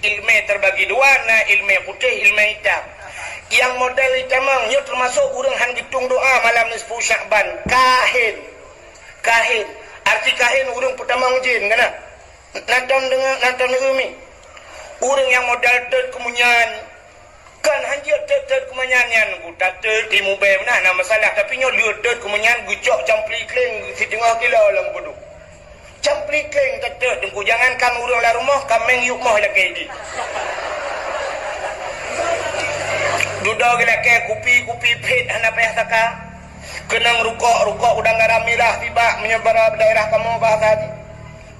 ilmu terbagi dua, na ilmu putih, ilmu hitam. Yang model hitam nya termasuk urang han gitung doa malam nisfu Sya'ban, kahin. Arti kahin urang pertama jin kana. Nonton umi. Urang yang modal tet kemunyan. Kan hanjir tet kemunyannya ku tet timu be nah masalah tapi nya lieu tet kemunyan gucok campli kling setengah kilo lang bodoh. Campli kling tet dengku jangankan urang la rumah kameng yuk moh la kedi. Duduk lagi kupi pet hana payah taka kenang rukok udang garam merah tiba menyebar daerah kamu bahasa hati.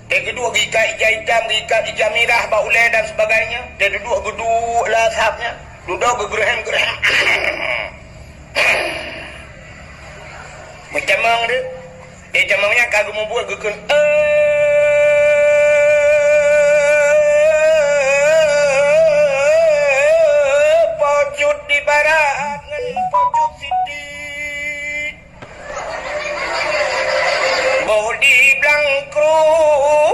Yang kedua gikat hijau hitam, gikat hijau merah, baulai dan sebagainya. Dia duduk geduk lah sahabnya. Duduk gegerhem macam mana dia? Dia camangnya kagum membuat gekun. Pojut di barat dengan pojut sidik. Boh di blangkrung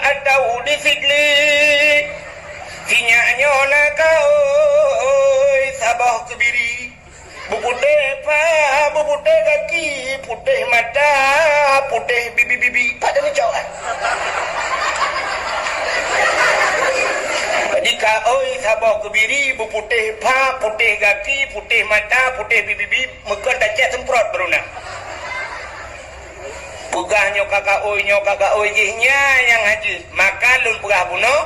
atau di sidlik. Sinyaknya nak kau sabah kebiri. Buputih buputih kaki, putih mata, putih bibi-bibi. Pada ni jauh. Jika oi sabah kebiri, buputih putih kaki, putih mata, putih bibi-bibi, maka dah cek semprot beruna. Pugahnya kakak oi jihnya yang haji. Maka lun pugah bunuh,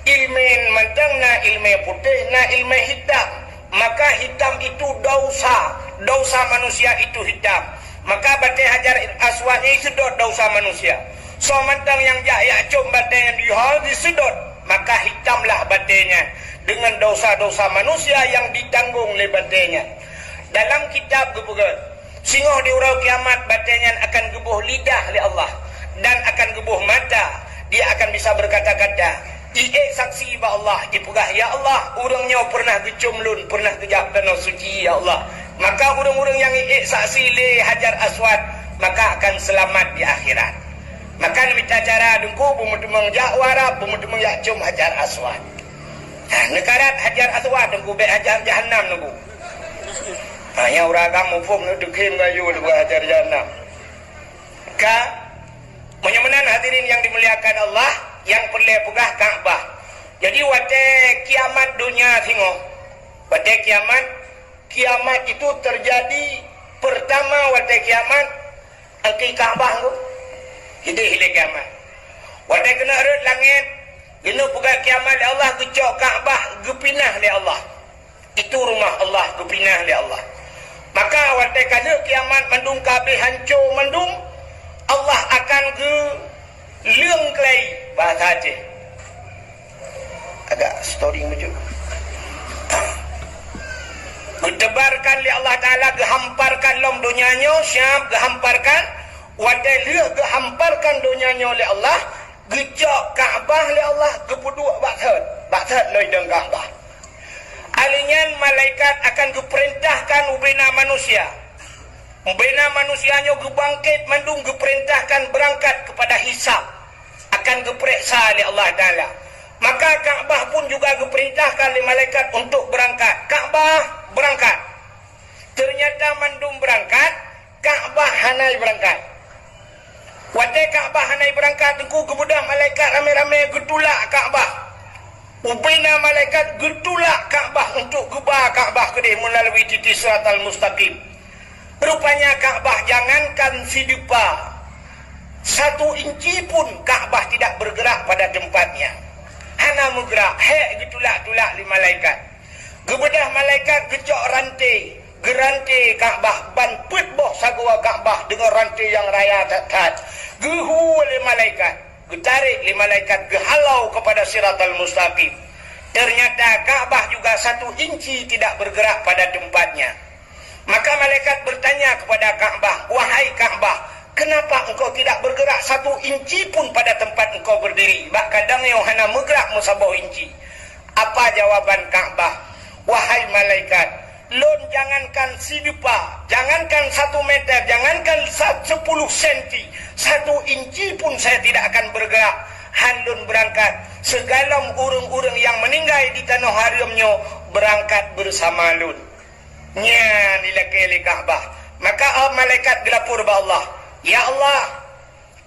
ilmin macam na ilmu putih, na ilmu hitam. Maka hitam itu dosa manusia itu hitam. Maka batai hajar aswad ini sedot dosa manusia. So mantang yang jaya cum batai yang dihal disedot, maka hitamlah batainya dengan dosa-dosa manusia yang ditanggung oleh batainya. Dalam kitab gebugat, singoh di urau kiamat batainya akan gebuh lidah oleh Allah dan akan gebuh mata. Dia akan bisa berkata-kata. Saksi ba Allah dipegah ya Allah urangnya pernah gecumlun pernah kejap tanah suci ya Allah, maka urang-urang yang saksi le hajar aswad maka akan selamat di akhirat. Maka minta cara dengku bumudumang jawara bumudumang cum hajar aswad. Nah nekarat hajar aswad dengku be hajar jahannam nunggu. Hanya urang kamu pun dekim gayu dua hajar jahannam. Ka menyamanan hadirin yang dimuliakan Allah yang perlu pegah Ka'bah. Jadi waktu kiamat dunia tengok. Waktu kiamat itu terjadi pertama waktu kiamat angki Ka'bah tu. Jadi hilang kiamat. Waktu kena rut langit, kena pegah kiamat oleh Allah gecok Ka'bah gepinah oleh Allah. Itu rumah Allah gepinah oleh Allah. Maka waktu kena kiamat mendung kabeh hancur mendung, Allah akan leung kelai bahasa Aceh. Agak story macam gedebarkan li Allah Ta'ala gehamparkan lom dunianya syab gehamparkan wadai liah gehamparkan dunianya oleh Allah gejak Kaabah oleh Allah gepuduk baksat loy deng Kaabah alinyan malaikat akan geperintahkan ubena manusia manusianya gebangkit mandung geperintahkan berangkat kepada hisab akan geperiksa oleh Allah Ta'ala. Maka Kaabah pun juga geperintahkan oleh malaikat untuk berangkat. Kaabah berangkat. Ternyata mandung berangkat, Kaabah hanai berangkat. Waktu Kaabah hanai berangkat, tengku kemudah malaikat ramai-ramai getulak Kaabah. Ubina malaikat getulak Kaabah untuk gebah Kaabah kedih melalui titik Siratal Mustaqim. Rupanya Kaabah jangankan sidipa 1 inci pun Kaabah tidak bergerak pada tempatnya. Hana menggerak, getulak-tulak li malaikat. Gebedah malaikat gecok rantai, gerantai Kaabah ban put boh sagwa Kaabah dengan rantai yang raya tat. Gehu oleh malaikat, getarik li malaikat gehalau kepada Siratal Mustaqim. Ternyata Kaabah juga 1 inci tidak bergerak pada tempatnya. Maka malaikat bertanya kepada Kaabah, wahai Kaabah, kenapa engkau tidak bergerak 1 inci pun pada tempat engkau berdiri? Bak kadang yang hana bergerak musabah inci. Apa jawaban Kaabah? Wahai malaikat, lon jangankan sidipa, jangankan 1 meter, jangankan 10 senti, 1 inci pun saya tidak akan bergerak. handun berangkat segala urang-urang yang meninggal di tanah haramnya berangkat bersama lun nya ila ke Ka'bah. Maka malaikat gelapur ba Allah, ya Allah,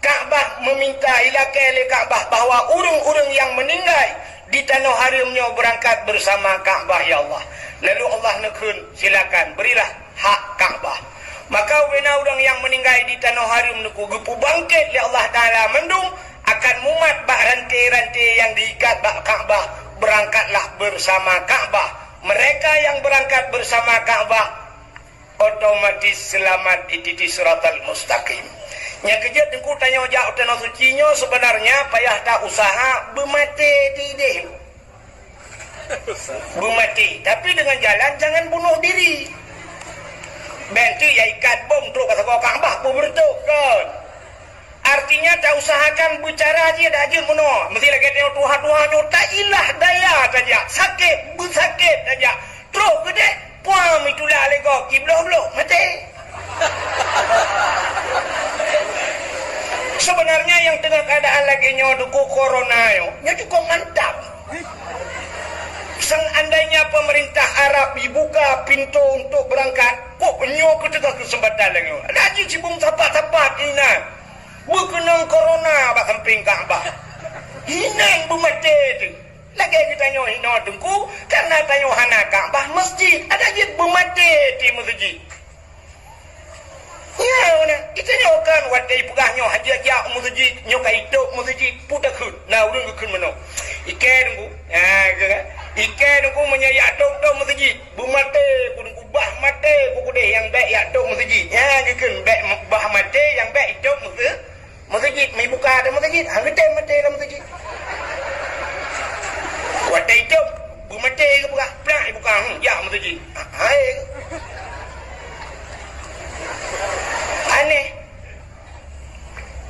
Ka'bah meminta ila ke Ka'bah bahawa urang-urang yang meninggal di tanah haramnya berangkat bersama Ka'bah, ya Allah. Lalu Allah nekun, silakan berilah hak Ka'bah. Maka wena orang yang meninggal di tanah haram nuku gepu bangkit ya Allah Ta'ala mendung akan mumat bak rantai-rantai yang diikat bak Ka'bah, berangkatlah bersama Ka'bah. Mereka yang berangkat bersama Ka'bah otomatis selamat di siratal mustaqim. Yang kejat aku tanya jauh tanah sucinya sebenarnya payah tak usaha bermati tidak. Bermati, tapi dengan jalan jangan bunuh diri. Bantu ya ikat bom teruk kata kau Ka'bah berbentuk kan. Artinya tak usahakan bicara aja dah aja menolak. Mesti lagi tengok Tuhan-Tuhannya tak ilah daya saja. Sakit, bersakit saja. Teruk gede, puam itulah lego kiblah-blah mati. Sebenarnya yang tengah keadaan lagi nyoduku corona yo, nya cukup mantap. Seandainya pemerintah Arab dibuka pintu untuk berangkat, kok penyo ke tengah kesempatan lagi. Lagi cibung sapat-sapat ina. Berkenang corona bak samping Ka'bah. Hinang bermati tu. Lagi kita nyo hina tengku karena tanyo hana Ka'bah masjid. Ada je bermati di masjid. Ya, mana? Kita nyokan wadai pegahnya hajak masjid, nyokai hidup masjid putakun. Nah, urang kekun mana? Ikan ku. Ha, kan? Ikan ku menyayak tok masjid. Bermati pun ubah mati ku deh yang baik ya tok masjid. Ya, kekun baik bah mati yang baik hidup masjid mai buka ada masjid. Hang gede mati dalam masjid. Wadai hidup bermati ke buka? Pernah buka ya masjid. Hai. Aneh.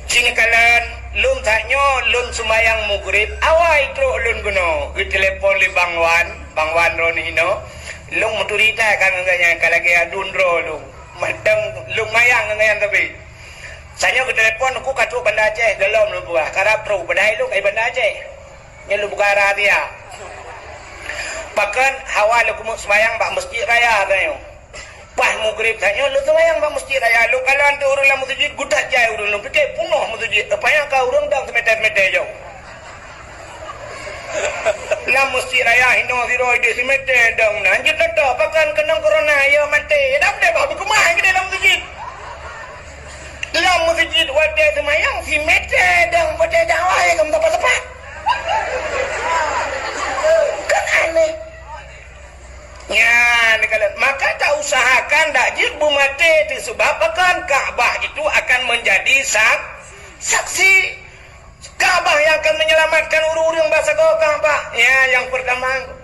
Sini kalian lun taknya lun sumayang maghrib awai teruk lun guna ke telefon li Bang Wan Roni hino lun motorita kan nganya kalagi adun ro lu madang lun mayang nganya tapi saya ke telepon aku katu Banda Aceh dalam lu buah karap pro badai lu kai Banda Aceh nya lu buka dia bahkan hawa lu kumuk sumayang bak masjid raya tayo Pah maghrib tanya lu sembahyang bang masjid raya lu kalau antu urang lah masjid gudak jai urang lu fikir punuh masjid apa yang kau urang dang semeter-meter jauh lah masjid raya hino zero ide semeter dang nanjut dah pakan kenang corona ya mati dah dah babu kemah ke dalam masjid lah masjid wadah sembahyang semeter dang wadah dakwah ya kamu tepat-tepat kan aneh. Ya, maka tak usahakan tak jibu mati disebabkan Ka'bah itu akan menjadi saksi. Ka'bah yang akan menyelamatkan urang-urang bahasa Ka'bah. Ya, yang pertama.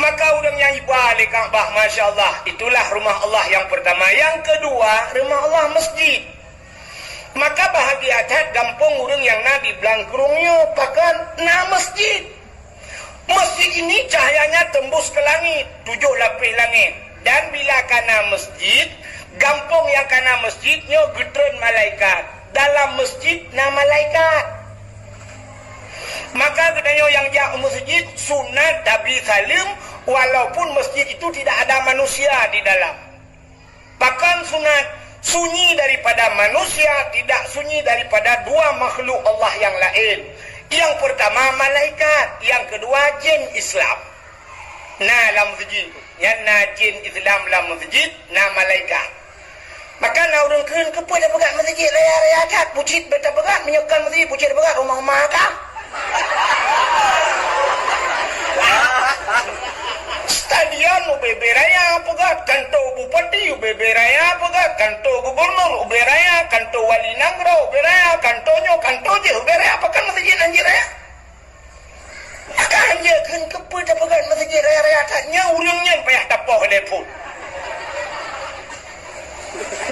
Maka urang yang ibalik Ka'bah, Masya Allah. Itulah rumah Allah yang pertama. Yang kedua, rumah Allah masjid. Maka bahagia adat gampung urang yang Nabi belangkurungnya pakan na masjid. Masjid ini cahayanya tembus ke langit, 7 lapis langit. Dan bila kana masjid, gampung yang kana masjidnya getron malaikat. Dalam masjid na malaikat. Maka katanya yang jauh masjid sunat Nabi Salim walaupun masjid itu tidak ada manusia di dalam. Bahkan sunat sunyi daripada manusia, tidak sunyi daripada dua makhluk Allah yang lain. Yang pertama malaikat, yang kedua jin Islam. Nah, dalam masjid, yang na jin Islam dalam masjid, na malaikat. Maka na urang keun kepo dah begat masjid raya-raya adat, pucit beta begat menyekan masjid, pucit begat rumah-rumah kah? Stadion UBB Raya pegat, kantor bupati UBB Raya pegat, kantor gubernur UBB Raya, kantor wali nagara UBB Raya, kantornya kantor je UBB Raya, apa kan masjid anjir raya? Maka anjir kan kepa dah pegat masjid raya-raya taknya urangnya payah tapoh telepon.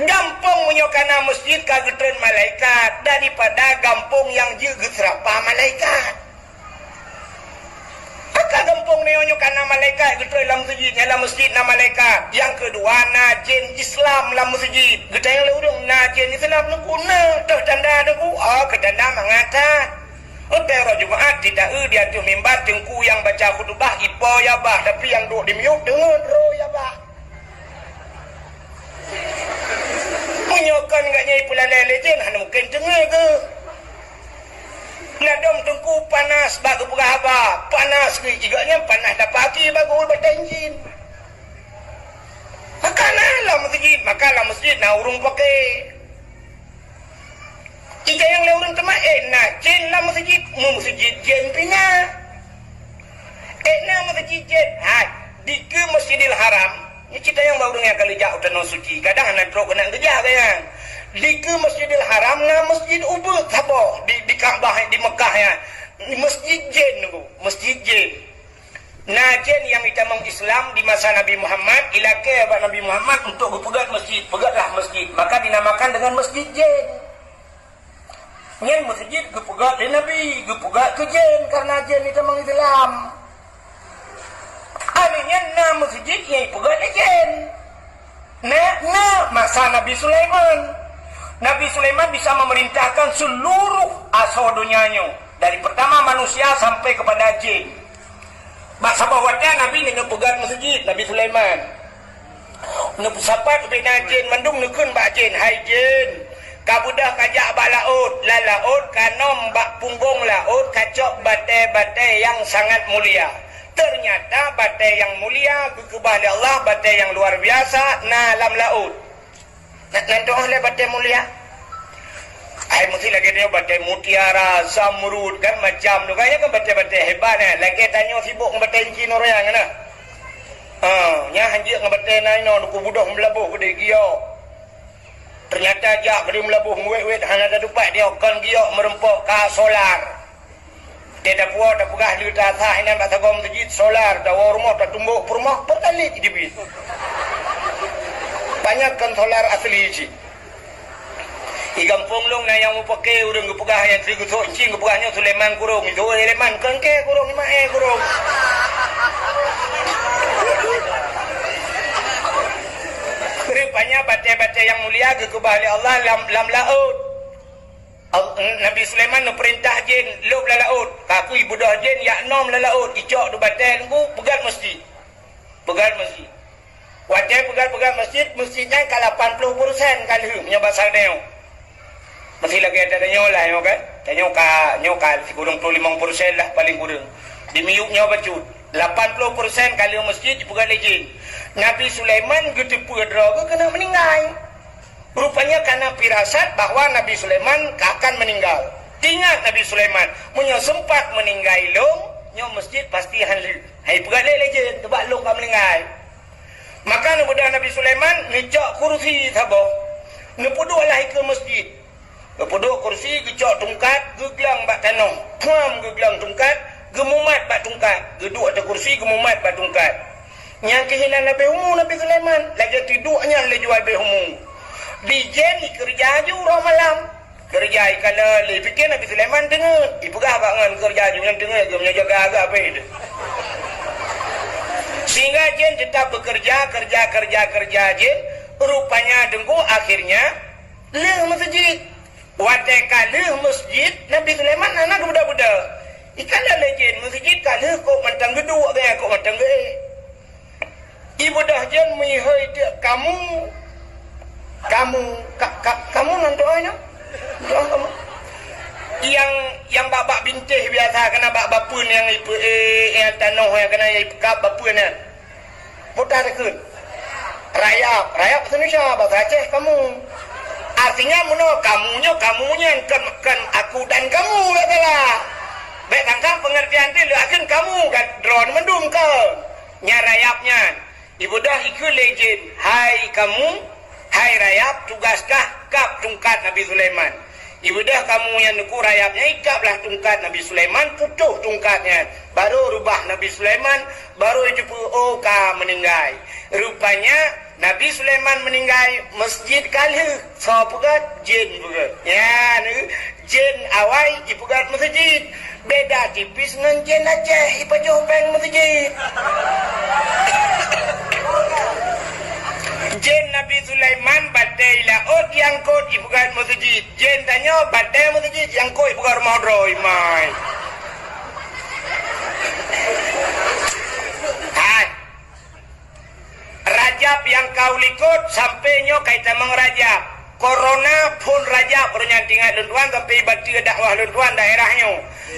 Gampung menyokana masjid kagetren malaikat daripada gampung yang juga serapah malaikat. Maka gampung neonyo kana malaikat getren dalam masjid, dalam masjid na malaikat. Yang kedua na jin Islam dalam masjid. Getren urang na jin Islam nu kuna teh tanda deku. Oh, ke tanda mengata. Otero Jumaat tidak dia tu mimbar tengku yang baca khutbah ipo ya bah, tapi yang duduk di miuk dengar ro ya bah. Menyokan enggak nyai pula lelejen hanya mungkin dengar ke. Ladom tengku panas bagu berapa panas ke iganya panas dah pagi bagu bertenjin. Makalah masjid na urung pakai. Ika yang lewurun teman na jen lah masjid jen pina. Na masjid jen di ke Masjidil Haram. Ini kita yang baru yang kali jauh tanah suci. Kadang anak teruk kena kerja kan. Di ke Masjidil Haram na masjid ubud sabo di Kaabah di Mekah ya. Masjid jen tu, masjid jen. Nah jen yang kita Islam di masa Nabi Muhammad ilakai abad Nabi Muhammad untuk berpegat masjid, pegatlah masjid. Maka dinamakan dengan masjid jen. Yang masjid gepegat di Nabi, gepegat ke jen karena jen itu memang Islam. Akhirnya nama masjid yang pegat di jen. Nah masa Nabi Sulaiman. Nabi Sulaiman bisa memerintahkan seluruh asal dunianya dari pertama manusia sampai kepada jin. Masa bawahnya Nabi dengan pegat masjid Nabi Sulaiman. Nak sapat kepada jin mandung nekun bak jin, hai jin. Kabudah kajak bak laut, la laut kanom bak punggung laut kacok batai-batai yang sangat mulia. Ternyata batai yang mulia kekebah Allah, batai yang luar biasa na alam laut. Nanti oleh batai mulia. Ai mesti lagi dia batai mutiara, zamrud kan macam tu kaya kan batai-batai hebat eh. Lagi tanya sibuk batai Cina orang kan. Nya hanjik batai nai no ku budak melabuh gede giok. Ternyata jak beri melabuh ngwet-wet hanya ada dupat dia kan giok merempok ka solar. Dia dah puas dah pegah di atas ini nak tagom masjid solar dah rumah dah tumbuk rumah perkali di bis. Banyakkan solar asli ji. Di kampung long na yang pakai urang gepegah yang trigu so encing gepegahnya Sulaiman kurung itu Sulaiman kengke kurung ni mae kurung. Rupanya batai-batai yang mulia kekebah oleh Allah lam laut. Nabi Sulaiman perintah jin lob la laut. Kaku ibu dah jin ya nom la laut. Icok du batai tunggu pegat masjid. Pegat masjid. Wajah pegat masjid mestinya ke 80% kali punya basal neo. Masih lagi ada nyo lah nyo kan. Nyo ka si kurang 25% lah paling kurang. Di miuknya bacut. 80% kali masjid dipegat jin. Nabi Sulaiman gitu pedra kena meninggal. Rupanya karena firasat bahwa Nabi Sulaiman akan meninggal. Ingat Nabi Sulaiman punya sempat meninggal long, nyo masjid pasti halu. Hai pegat je tebak long ka meninggal. Maka kemudian Nabi Sulaiman ngejak kursi sabo. Nepuduk lah ke masjid. Nepuduk kursi gejak tungkat geglang bak tanah. Puam geglang tungkat, gemumat bak tungkat. Geduk atas kursi gemumat bak tungkat. Yang kehilangan Nabi Humu Nabi Sulaiman lagi tiduknya le jual Nabi Humu. Di jen kerja ju orang malam. Kerja kalau le fikir Nabi Sulaiman dengar. Ipegah bangan kerja ju yang dengar dia menjaga agak apa itu. Sehingga jen tetap bekerja kerja jen. Rupanya dengku akhirnya le masjid. Wateka le masjid Nabi Sulaiman anak budak-budak. Ikan dah jen masjid kalau kok mantang geduk gaya kok mantang gaya. Ibu dah jen mihoi dia kamu nantoanya doa kamu yang babak bintih biasa kena babak pun yang yang tanah yang kena ikap bapun ni putar dekun rayap Indonesia bahasa Aceh kamu artinya mana kamunya kan aku dan kamu katalah baik tangkap pengertian dia akan kamu kan drone mendung kau nyarayapnya. Ibu dah ikut legend. Hai kamu, hai rayap, tugaskah kap tungkat Nabi Sulaiman. Ibu dah kamu yang nuku rayapnya, ikaplah tungkat Nabi Sulaiman, putuh tungkatnya. Baru rubah Nabi Sulaiman, baru jumpa ka meninggal. Rupanya Nabi Sulaiman meninggal masjid kali. So pegat jin pegat. Ya, jin awai pegat masjid. Beda tipis dengan jin Aceh ipajopeng masjid. Jin Nabi Sulaiman badai laut yang kot ibukan masjid. Jin tanya badai masjid yang kot ibukan rumah droi mai. Hai. Rajab yang kau likut sampainya kaitan meng Rajab. Corona pun Rajab pernyaan tinggal luntuan sampai baca dakwah luntuan daerahnya.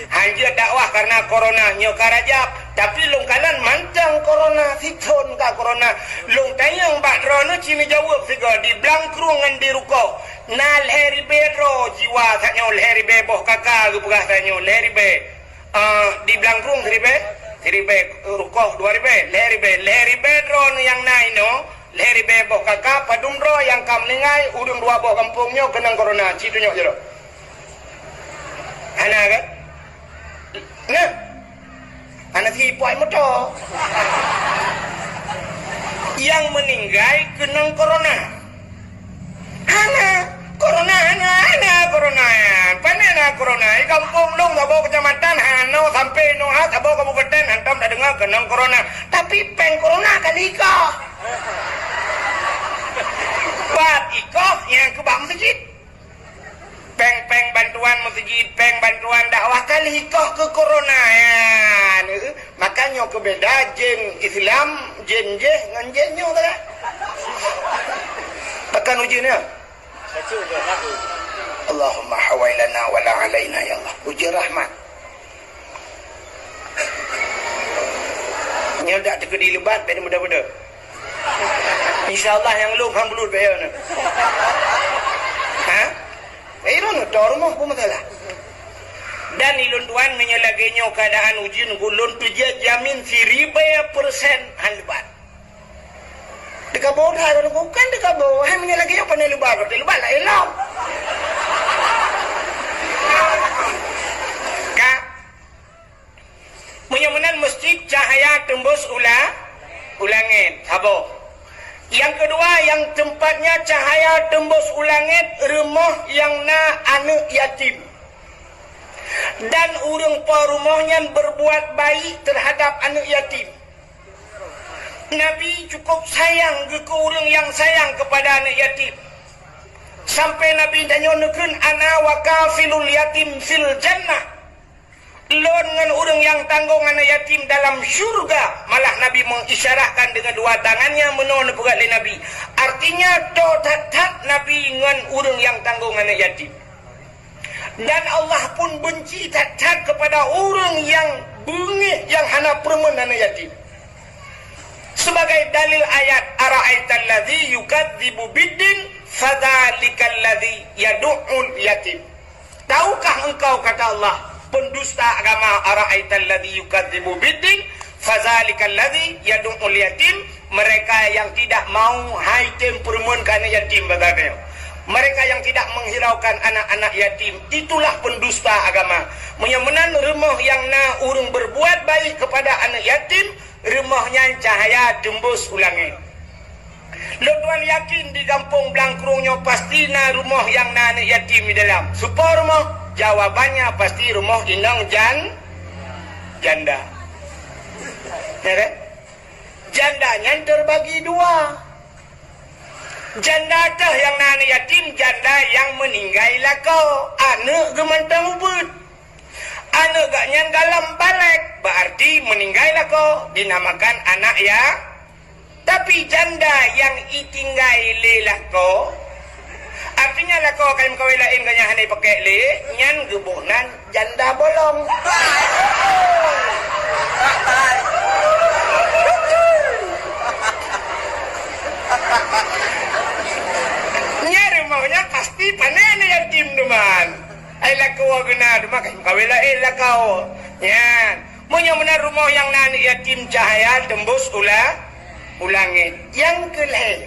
Hanya dakwah karena corona nyo ka Rajab. Tapi lung kalan mancang corona siton ka corona. Lung tayang bak drono cini jawab siga di blangkrung ngan di ruko. Nal heri bedro jiwa saknyo heri be boh kakak gu pegah sanyo heri be. Di blangkrung heri be ruko 2000 heri bedro yang naino. Leri bebo kakak padumro yang kam lingai udung dua boh kampungnya kenang corona citunya jero. Ana kan? Nah. Ana hipai moto. Yang meninggal kenang corona. Ana corona. Panena corona. Di kampung dong sabo kecamatan Hano sampai Noha sabo kabupaten hantam dah dengar kenang corona. Tapi peng corona kali kah? Bat ikoh yang ke bang masjid. Peng bantuan masjid, peng bantuan dakwah kali ikoh ke corona ya. Makanya ke beda jen Islam, jen ngan jennya tak. Tekan ujiannya. Allahumma hawailana wala alaina ya Allah. Uji rahmat. Nyodak tekedi lebat pada muda-muda. InsyaAllah yang lu kan belut bayar ni. Ha? Iron tor rumah pun masalah. Dan ilun tuan menyelaginya keadaan ujian gulun tuja jamin 1000% halbat. Dekat bawah dah kalau bukan dekat bawah hai menyelaginya pandai lebat lah elok. Kak. Menyamanan masjid cahaya tembus ulangin. Sabar. Yang kedua yang tempatnya cahaya tembus ulangit rumah yang na anak yatim. Dan urang pa rumahnya berbuat baik terhadap anak yatim. Nabi cukup sayang ke urang yang sayang kepada anak yatim. Sampai Nabi tanya nekeun ana wa kafilul yatim fil jannah. Lon dengan orang yang tanggung anak yatim dalam syurga. Malah Nabi mengisyarahkan dengan dua tangannya menon pegat oleh Nabi. Artinya to tatap Nabi dengan orang yang tanggung anak yatim. Dan Allah pun benci tatap kepada orang yang bengih yang hana permen anak yatim. Sebagai dalil ayat ara'aital ladzi yukadzibu biddin fadzalikal ladzi yad'ul yatim. Tahukah engkau kata Allah pendusta agama ara'aital ladzi yukadzibu biddin fadzalikal ladzi yad'ul yatim, mereka yang tidak mau haitem permun kana yatim bagana. Mereka yang tidak menghiraukan anak-anak yatim, itulah pendusta agama. Menyamanan rumah yang na urung berbuat baik kepada anak yatim, rumahnya cahaya tembus ulangit. Lo tuan yakin di kampung Blangkrungnya pasti na rumah yang na anak yatim di dalam. Supaya rumah jawabannya pasti rumah inang janda. Ya kan? Jandanya terbagi dua. Janda dah yang nana yatim, janda yang meninggal lako. Anak gemantang ubud. Anak gak nyan galam balik. Berarti meninggal lako. Dinamakan anak ya. Tapi janda yang itinggal lelako. Artinya lako kain kawilain kanya hanai pakai le. Nyan gebunan janda bolong. Maunya pasti panen yatim teman. Ai lako guna rumah kain kawilain lako. Ya, maunya benar rumah yang nani yatim cahaya tembus ulangit. Yang kelih,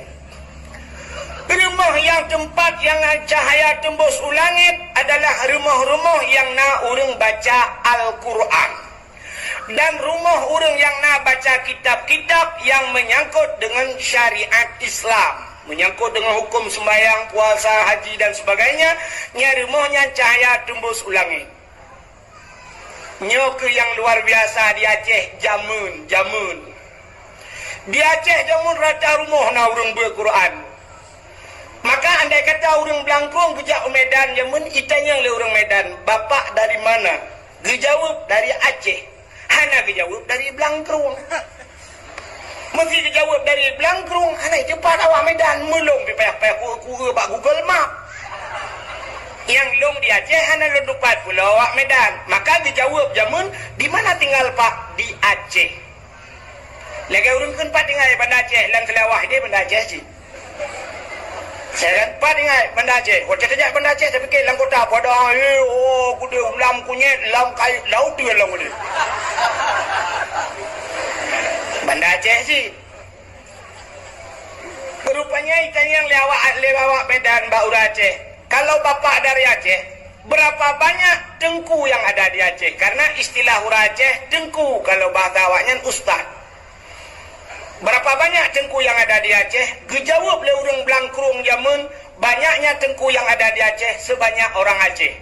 rumah yang tempat yang cahaya tembus ulangit adalah rumah-rumah yang na urang baca Al-Quran. Dan rumah urang yang na baca kitab-kitab yang menyangkut dengan syariat Islam, menyangkut dengan hukum sembahyang, puasa, haji dan sebagainya. Nya rumahnya cahaya tembus ulangit. Nyo ke yang luar biasa di Aceh, jamun. Di Aceh jamun rata rumah na urang berquran. Maka andai kata urang Blangkrung bejak Medan jamun itanya le urang Medan, bapak dari mana? Gejawab dari Aceh. Hana gejawab dari Blangkrung. Mesti dijawab dari Blangkrung. Hana cepat awak Medan melong payah-payah ku bak Google Map. Yang long di Aceh hana ledupat pula awak Medan. Maka dijawab jamun di mana tinggal Pak? Di Aceh. Lagi urang kan Pak tinggal di Bandar Aceh, lang Kelawah dia Bandar Aceh sih. Saya kan Pak tinggal Bandar Aceh. Waktu saja Bandar Aceh saya fikir lang kota pada ku dia ulam kunyit, lam kai laut dia lang dia. Bandar Aceh sih. Rupanya ikan yang lewat Medan Mbak Ura Aceh. Kalau bapak dari Aceh, berapa banyak tengku yang ada di Aceh? Karena istilah Ura Aceh tengku, kalau bahasa awaknya ustaz. Berapa banyak tengku yang ada di Aceh? Gejawab le urang Blangkrung jamun, banyaknya tengku yang ada di Aceh sebanyak orang Aceh.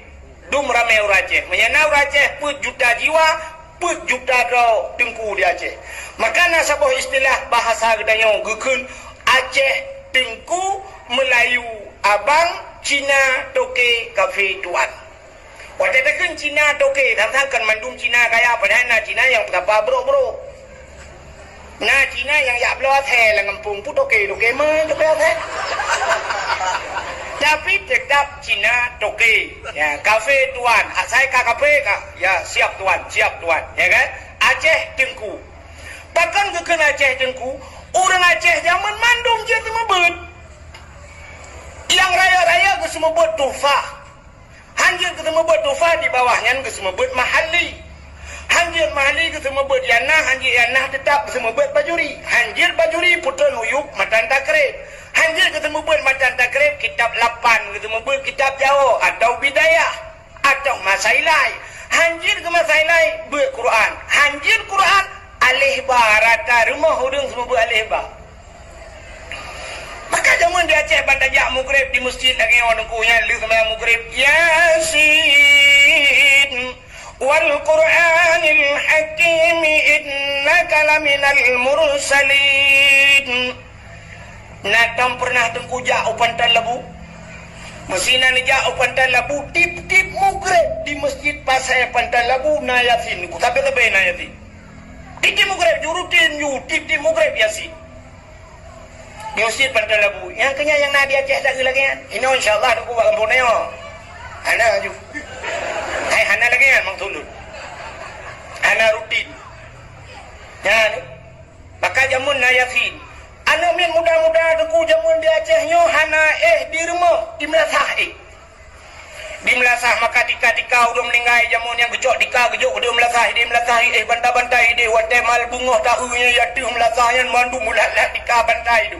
Dum ramai orang Aceh. Menyana orang Aceh put juta jiwa, put juta do tengku di Aceh. Maka nasabah istilah bahasa gedanya gekeun Aceh tengku, Melayu abang, Cina toke, kafe tuan. Waktu tekan Cina toke, tantangkan mandum Cina kaya padahal Cina yang berapa bro. Nah Cina yang yak belah teh lah ngempung pun toke mah toke teh. Tapi tetap Cina toke. Ya, kafe tuan. Saya ka kafe ka. Ya, siap tuan. Ya kan? Aceh tengku. Bahkan ke Aceh tengku, orang Aceh zaman mandum je temebet. Yang raya-raya ke semebet tufah. Hanjir ke semebet tufah di bawahnya ke semebet mahali. Hanjir mahali ke semebet yanah, hanjir yanah tetap ke semebet bajuri. Hanjir bajuri putra nuyuk matan takrib. Hanjir ke semebet matan takrib kitab 8 ke semebet kitab Jawa atau bidayah atau masailai. Hanjir ke masailai berquran. Hanjir Quran alih ba rata rumah hudung semebet alih ba. Maka zaman di Aceh bandajak mugrib di masjid lagi orang kunya lu sama mugrib Yasin wal Qur'anil Hakim innaka laminal mursalin. Natam pernah tengkujak upan talabu. Mesina nijak upan talabu tip-tip mugrib di masjid pasai pantai labu na Yasin. Ku tabe-tabe na Yasin. Tip-tip mugrib jurutin yu tip-tip mugrib Yasin. Di masjid pantai labu. Yang kenya yang Nabi Aceh tak lagi kan. Ini insya-Allah aku buat kampung ni. Ana aju. Hai ana lagi kan mang tulun. Ana rutin. Ya ni. Maka jamun na Yasin. Ana min muda-muda deku jamun di Aceh nyo hana di rumah di melasah Di melasah maka tika udah meninggal jamun yang gejok gejok udah melasah bantai-bantai dia watai mal bungoh tahunya yatuh melasahnya mandu mulat-lat tika bantai itu.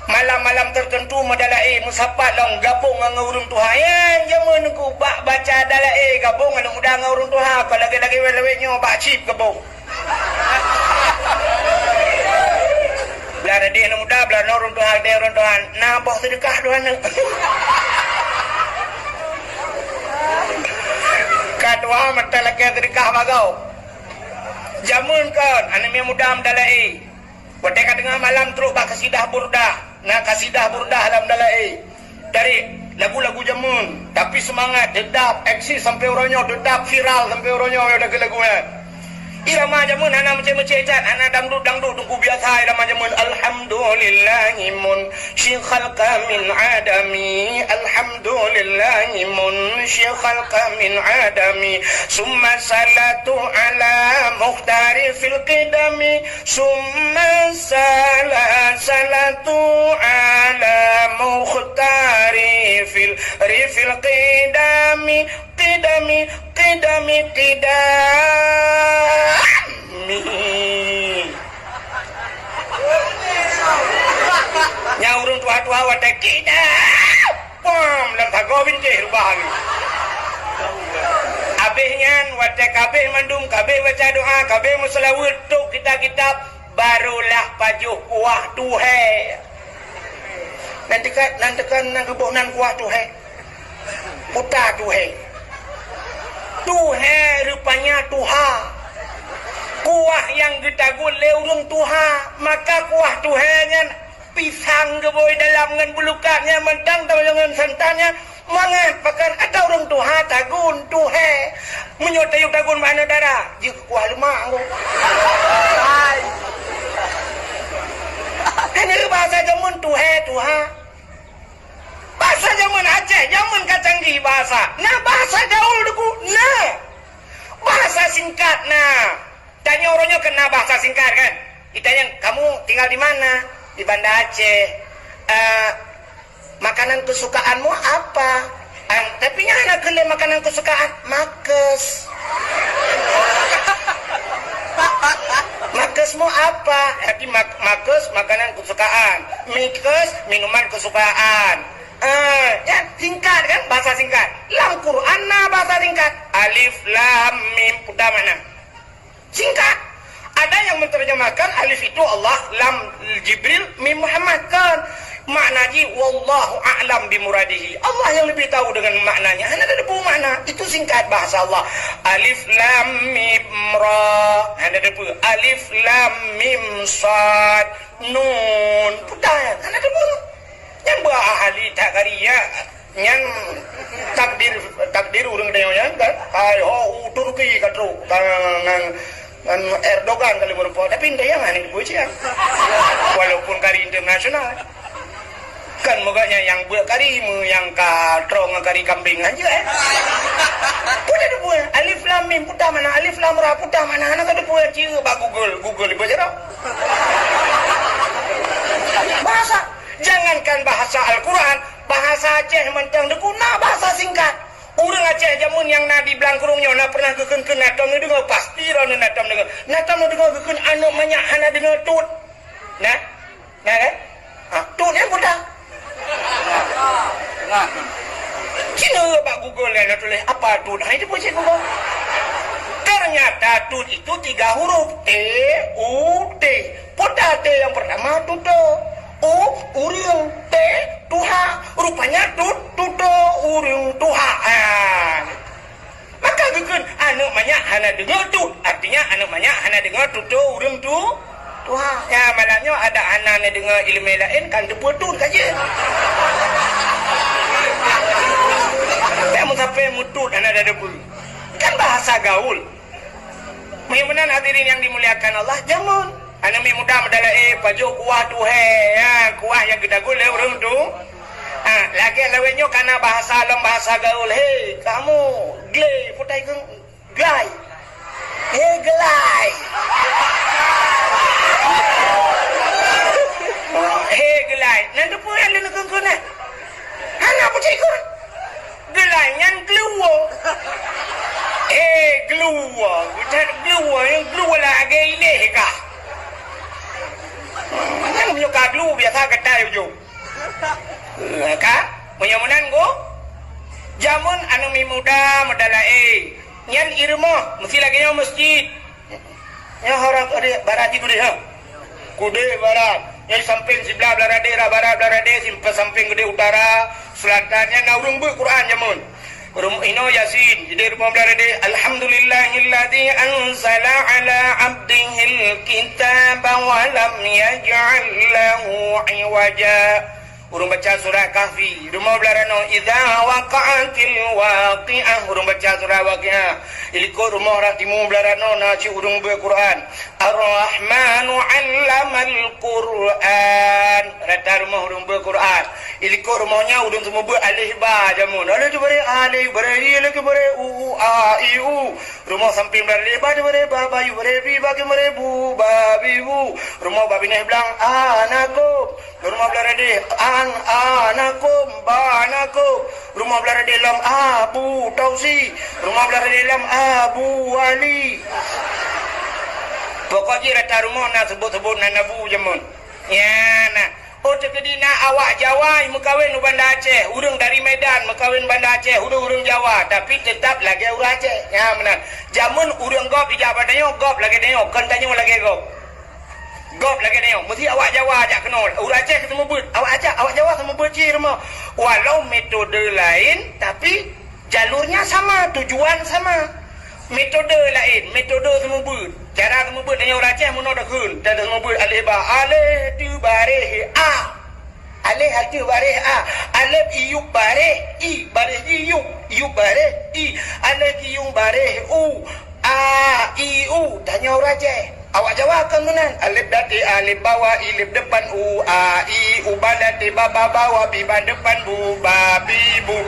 Malam-malam tertentu madalai musapat long gabung dengan urung Tuhan. Ya jamun ku baca dalai gabung dengan muda dengan urung Tuhan. Kalau lagi-lagi wele-wele bak cip gabung. Belah dia nak muda, belah orang Tuhan, dia orang Tuhan. Nah, boh sedekah Tuhan. Kadua mata lagi sedekah bagau. Jamun kan, anak yang muda mendalai. Wadai tengah malam terus bak kasidah burdah. Nah, kasidah burdah dalam dalai. Dari lagu-lagu jamun. Tapi semangat, dedap, eksis sampai orangnya, dedap viral sampai orangnya yang ada lagunya. Irama jamun hana macam-macam cat hana dangdut tunggu biasa irama jamun alhamdulillahi mun khalqa min adami alhamdulillahi mun khalqa min adami summa salatu ala mukhtari fil qidami summa salatu ala mukhtari fil qidami qidami nyaurung tua-tua wadah kita pom dalam tago bincih rubah lagi abihnya wadah kabeh mandum kabeh baca doa kabeh musalawat tu kita barulah pajuh kuah tuhai nanti kan nak kebunan kuah tuhai putar tuhai Tuhan rupanya Tuhan kuah yang yang getagul le urang tuha maka kuah tuhanya pisang geboy dalam ngan bulukaknya mentang dengan santannya mangan pakan ada orang tuha tagun tuhe menyotayuk tagun mana darah je kuah lemak aku hai hanya bahasa jamun tuhe tuha bahasa jamun Aceh jamun kacanggih bahasa nah bahasa gaul duku nah bahasa singkat nah tanya orangnya kena bahasa singkat kan ditanya kamu tinggal di mana di Banda Aceh makanan kesukaanmu apa tapi anak kele makanan kesukaan makes makesmu apa tapi makes makanan kesukaan mikes minuman kesukaan ya singkat kan bahasa singkat lam Quran nah bahasa singkat alif lam mim udah mana singkat ada yang menerjemahkan alif itu Allah lam Jibril mim Muhammad kan maknanya wallahu a'lam bimuradihi Allah yang lebih tahu dengan maknanya hanya ada dua makna itu singkat bahasa Allah alif lam mim ra hanya ada dua alif lam mim sad nun putar hanya ada dua yang ahli takaria yang takdir urang dayonya kan hai ho Turki katru kan Erdogan kali berupa tapi indah yang aneh dipuji ya walaupun kari internasional kan moganya yang buat kari yang katrong kari kambing aja punya ada buat alif lam mim putar mana alif lam ra putar mana anak ada buat cium bak Google ibu aja bahasa jangankan bahasa Al-Quran bahasa Aceh mentang dekuna bahasa singkat urang Aceh jamun yang nadi belangkurungnya na pernah keken natam ni dengar pasti ra natam dengar keken anu banyak hana dengar tut nah tut yang budak Cina Pak Google yang tulis apa tut ha itu pun Google ternyata tut itu 3 huruf T U T poda T yang pertama tuto urang T tuha rupanya tuto urang tuha maka geun anu banyak hana dengar tut artinya anu banyak hana dengar tuto urang tuha ya malahnya ada anak dengar ilmu lain kan teputun saja kamu sampai mutut anak ada debu kan bahasa gaul mudah-mudahan hadirin yang dimuliakan Allah jamun anu mi muda medala pajo kuah tuhe ya kuah yang kita gule urang tu lagi lawenyo karena bahasa alam bahasa gaul hei kamu gle putai keng glai glai gelai nanti pun yang lu kena anak apa cik kau gelai yang gluwa gluwa bukan gluwa yang gluwa lagi ini kah yang punya glu biasa kedai uju kah punya menan go jamun anu mi muda medala nyan irmo mesti lagi nya masjid ya orang ada barati kude ha kude barat yang samping sebelah belah daerah barat belah daerah samping gede utara selatannya naurung bu Quran jamun ino yasin jadi rumah belah daerah alhamdulillahilladzi anzala ala abdihil kitaba wa lam yaj'al lahu iwaja urung baca surah kahfi rumah belarano idza waqa'atil waqi'ah urung baca surah waqi'ah iliko rumah ratimu belarano na ci urung be Quran ar-rahmanu 'allamal Quran rata rumah urung be Quran iliko rumahnya urung semua be alif ba jamun alif bare alif bare alif bare u a i u rumah samping bare ba bare ba ba yu bare bi ba ke bare bu ba bi bu rumah babine bilang anako rumah belarade anakum banakum rumah belara dalam Abu Tausi rumah belara dalam Abu Wali pokoknya rata rumah nak sebut-sebut nak nabu jamun ya nah cekadina awak Jawa mekawin Banda Aceh urang dari Medan mekawin Banda Aceh urang Jawa tapi tetap lagi urang Aceh ya benar jamun urang gop di Jawa Dayo gop lagi Dayo kan tanya lagi gop lagi ni mesti awak Jawa ajak kenal urang Aceh ketemu but awak Jawa sama berci rumah walau metode lain tapi jalurnya sama tujuan sama metode lain metode sama but Tiada temu beut tanya Aceh mun dah keun. Tiada temu beut alif ba alif tu bareh a. Alif hatu bareh a. Alif iu bareh i bareh iu. Iu bareh i. Alif iu bareh u. A i u tanya Aceh. Awak jawabkan menan. Alif dati alif bawah ilif depan u a i u badati baba bawah biba depan bu babi bu.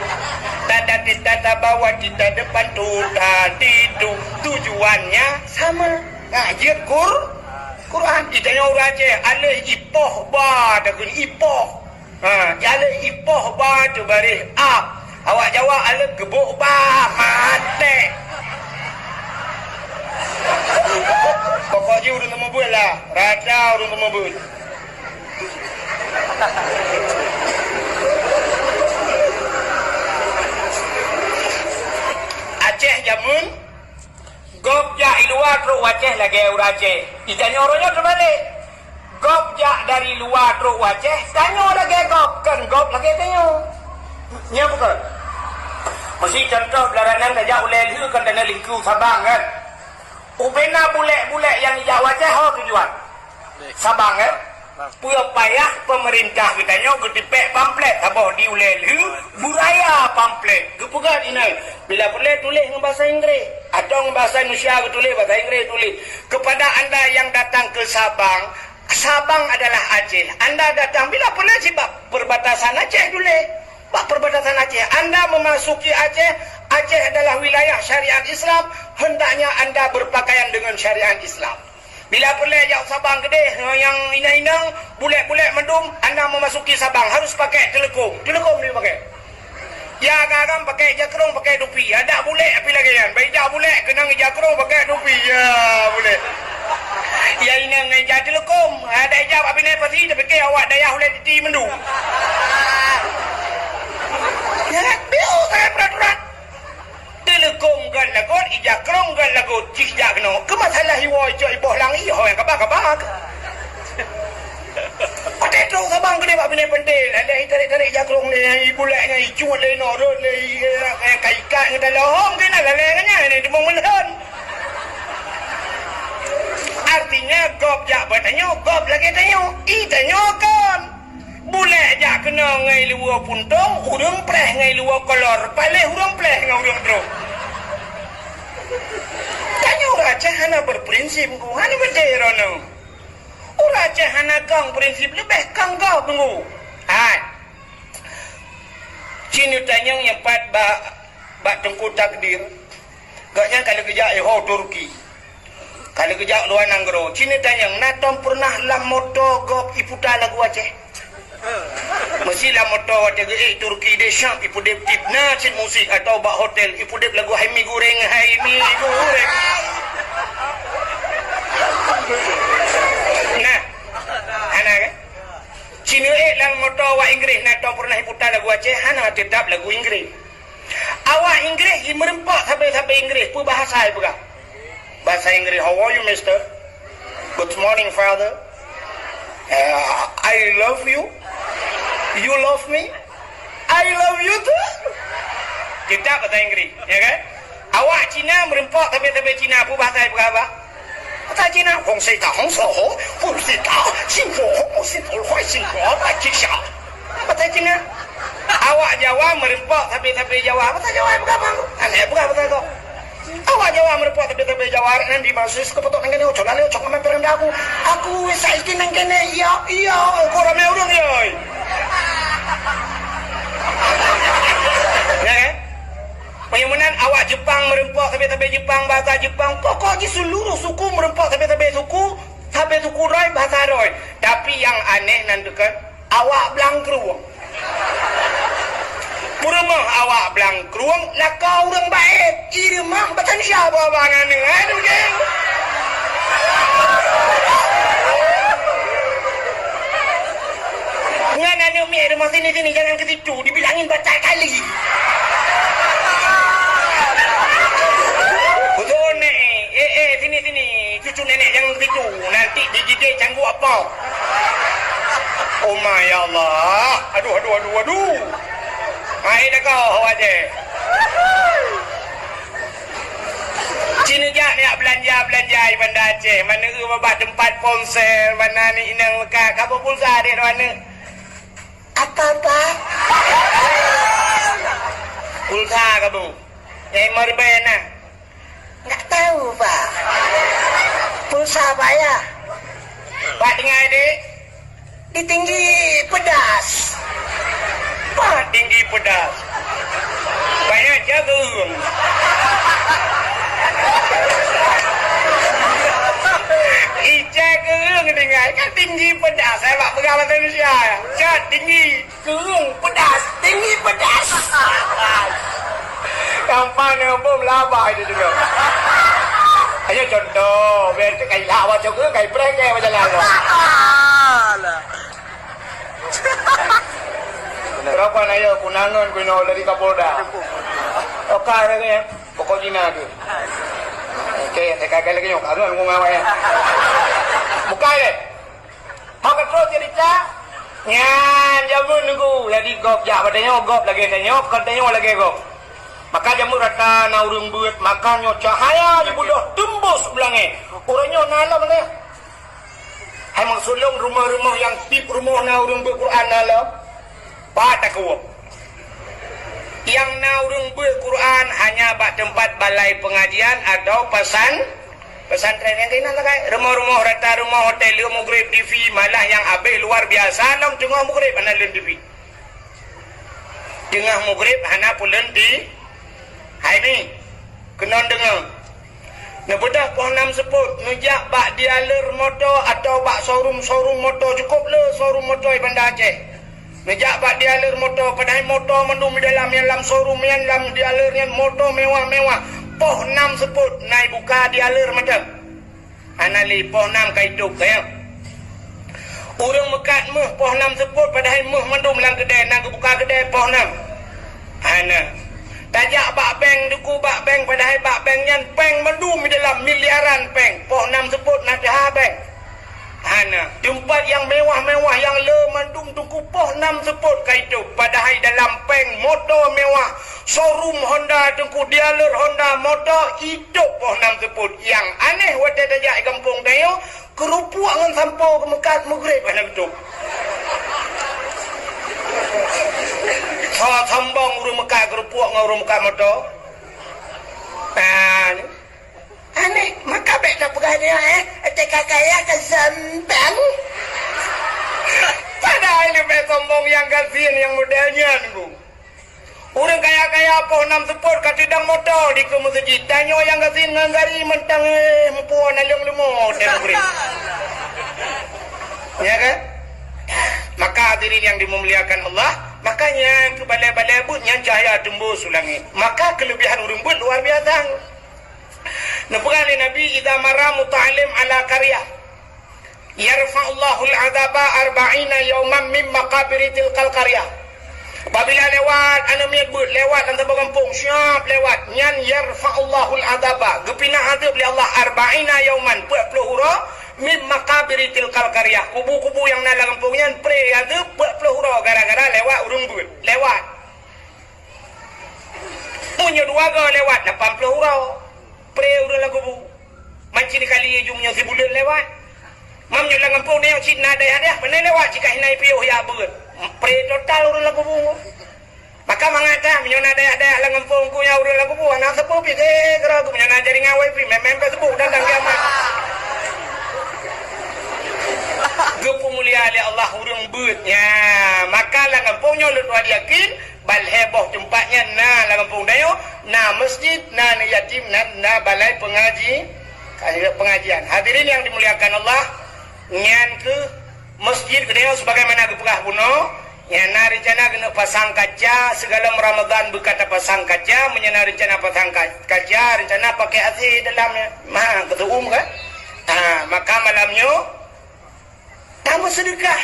Tata tata bawah tita depan tu tadi tu. Tujuannya sama. Ngaji Quran. Ditanya orang Aceh alif ipoh ba takun ipoh. Alif ipoh ba tu barih a. Awak jawab alif gebuk ba mate. Pokoknya urun temu beul lah. Raja urun temu beul. Aceh jamun gop ja luar truk Aceh lagi urang Aceh. Ditanya orangnya terbalik. Gop ja dari luar truk Aceh, tanya lagi gop kan gop lagi tanya. Nya bukan. Mesti contoh belaranan saja uleh liu kan dana lingku Sabang kan. Ubena bule-bule yang hijau Aceh tujuan Sabang punya payah pemerintah kitanya getipek pamflet abah diulelu buraya pamflet gepugat ini bila boleh tulis dengan bahasa Inggeris atau dengan bahasa Indonesia tulis bahasa Inggeris tulis kepada anda yang datang ke Sabang. Sabang adalah Aceh. Anda datang bila boleh sebab perbatasan Aceh tulis pak perbatasan Aceh. Anda memasuki Aceh. Aceh adalah wilayah syariat Islam. Hendaknya anda berpakaian dengan syariat Islam. Bila boleh jauh Sabang gede yang inang-inang, bulat-bulat mendung, anda memasuki Sabang harus pakai telekom. Telekom dia pakai. Ya kadang pakai jakrong, pakai dupi. Ada bulat apa lagi kan? Baik dah bulat kenang jakrong pakai dupi. Ya bulat. Ya inang ngejak telekom. Ada ijab apa ni pasti dia fikir awak daya boleh titi mendung. Ya kan? Biar saya peraturan. Telekom kan lagot, ijak krong kan lagot, cijak no. Kemasalah hiwa ijak iboh lang iyo yang kabak-kabak. Pada itu Sabang gede pak bina pentil. Ada tarik-tarik ijak krong ni, bulaknya, icuat le norot le, kaikat ni dalam hom kena lalengnya ni demong melon. Artinya gop jak bertanya, gop lagi tanya, tanya kan. Bulak jak kena ngai luar puntong, urang pleh ngai luar kolor, paleh urang pleh ngai urang teruk. Tanya orang Aceh hana berprinsip ku, hana berdera no. Orang Aceh hana kang prinsip lebih kang kau tunggu. Hai. Cina tanya yang pat bak tengku takdir. Gaknya kalau kejak Turki. Kalau kejak luar Nanggro, Cina tanya natom pernah lam moto gop iputa lagu Aceh. Mestilah motor Turki de Syam ipu dep tip nacin musik atau bak hotel ipu dep lagu Haimi goreng. Nah, ana kan? Cina lang motor wa Inggeris nato pernah iputa lagu Aceh hana tetap lagu Inggeris. Awak Inggeris merempak sampai Inggeris pu bahasa ai bukan? Bahasa Inggeris, how are you mister? Good morning father. I love you. You love me? I love you too. Kita bahasa Inggeris, ya kan? Awak Cina merempak tapi Cina apa bahasa apa? Bahasa Cina, Hong Sei Ta Hong So Ho, Fu Si Ta, Xin Fu Hong Si Tu Huai Xin Hu Ba Ji Xia. Bahasa Cina. Awak Jawa merempak tapi Jawa. Bahasa Jawa apa? Aneh bukan bahasa kau. Awak Jawa merempak tapi Jawa nanti masuk ke potok nang kene ojo lali ojo komen perenda aku. Aku wis saiki nang kene iya kok rame urung ya. Ya kan? Bagaimana awak Jepang merempak tapi Jepang bahasa Jepang. Pokoknya seluruh suku merempak tapi suku Roy bahasa Roy. Tapi yang aneh nanti kan awak Blangkruang. Puremah awak Blangkruang lah kau orang baik. Irmah batan siapa bangan ni? Aduh geng. Ngan anu mi rumah sini jangan ke situ dibilangin baca kali. Betul nek. Sini cucu nenek jangan ke situ. Nanti digigit canggu apa? Oh my Allah. Aduh. Hai dah kau awak je. Cina jak ni belanja benda Aceh. Mana babat tempat ponsel, mana ni inang lekat. Apa pulsa dia mana? Apa? Pulsa ke bu? Yang merben lah. Tak tahu pak. Pulsa apa ya? Pak dengar adik? Di tinggi pedas. Pak tinggi pedas. Banyak jaga. Ijak gerung dengar kan tinggi pedas. Saya pak pegang bahasa Indonesia. Cat tinggi gerung pedas. Tinggi pedas. Gampang ni bom labah itu juga. Ayo contoh, biar kayak lawak juga kayak prank macam lalu. Berapa na yo kunangan kuno dari Kapolda. Oka ya, pokok Cina tu. Oke, kagak lagi nyok, aduh ngomong apa ya. Buka ya. Maka terus cerita. Nyan jamun nunggu, lagi gop ya, padanya gop lagi tanya, katanya lagi gop. Maka jamu rata na urung buat makannya cahaya di budoh tembus belangnya. Orangnya nala mana? Hai mangsulung rumah-rumah yang tip rumah na urung Quran nala. Pada kuat. Yang na urung Quran hanya bak tempat balai pengajian atau pesantren yang kena tak rumah-rumah rata rumah hotel Mugrib TV malah yang abe luar biasa dalam tengah Mugrib ana len TV. Tengah Mugrib hana pulen di hai ni kena dengar nebedah pohon 6 sebut ngejak bak dialer motor atau bak showroom motor cukup le showroom motor Bandar Aceh ngejak bak dialer motor padahal motor mendum di dalam showroom yang dalam dialer yang motor mewah-mewah pohon 6 sebut naik buka dialer macam anali pohon 6 kaiduk ya urang mekat meh pohon 6 sebut padahal meh mendum lang kedai nang buka kedai pohon 6 ana tajak bak bank duku bak bank padahal bak bank yang bank mendum di dalam miliaran bank poh 6 sebut nak dah bank hana tempat yang mewah-mewah yang le mendum duku poh 6 sebut kaitu padahal dalam bank motor mewah showroom Honda duku dealer Honda motor hidup poh 6 sebut yang aneh wadah tajak kampung dayo kerupuk ngan sampau ke Mekat Mugrib ana betul Salah sambang urung Mekah kerupuk dengan urung Mekah motor. Aneh, maka baik tak perganya Teka kaya ke sambang. Padahal ini baik sombong yang gasin yang modelnya nunggu. Urung kaya-kaya apa 6 sepur kat sidang motor di ke masjid. Tanya yang gasin ngangari mentang mempuan alang lemot dan beri. Ya kan? Maka hadirin yang dimuliakan Allah, makanya ke balai-balai butnya cahaya tembus ulangi. Maka kelebihan urung but luar biasa. Nabi Nabi idza marra muta'allim ala qaryah yarfa'ullahu al-'adaba 40 yawman min maqabir tilkal qaryah. Apabila lewat anu miat but lewat dan tebak kampung siap lewat nyan yarfa'ullahu al-'adaba gepina adab li Allah 40 yawman 40 hura min maqabir tilkal qaryah kubu-kubu yang dalam kampungnya pre adab 40 hura gara-gara lewat urung but lewat punya dua ga lewat 80 hura pre urang lagu bu mancing kali jumnya si bulan lewat mamnya lang kampung ni cik na ada mana lewat jika hinai piuh ya beut pre total urang lagu bu maka mangata minyo na ada lang kampung ku ya urang lagu bu anak sepuh pi kera ku minyo na jaring awai pi memang Facebook dan kiamat gepu mulia oleh Allah urang beutnya maka lang kampungnya lu yakin bal heboh tempatnya na la kampung dayo na masjid na yatim na balai pengajian hadirin yang dimuliakan Allah nyan ke masjid dayo sebagaimana gepegah puno yang na rencana kena pasang kaca segala Ramadan berkata pasang kaca menyana rencana pasang kaca rencana pakai AC dalamnya mah ketua kan maka malamnya tamu sedekah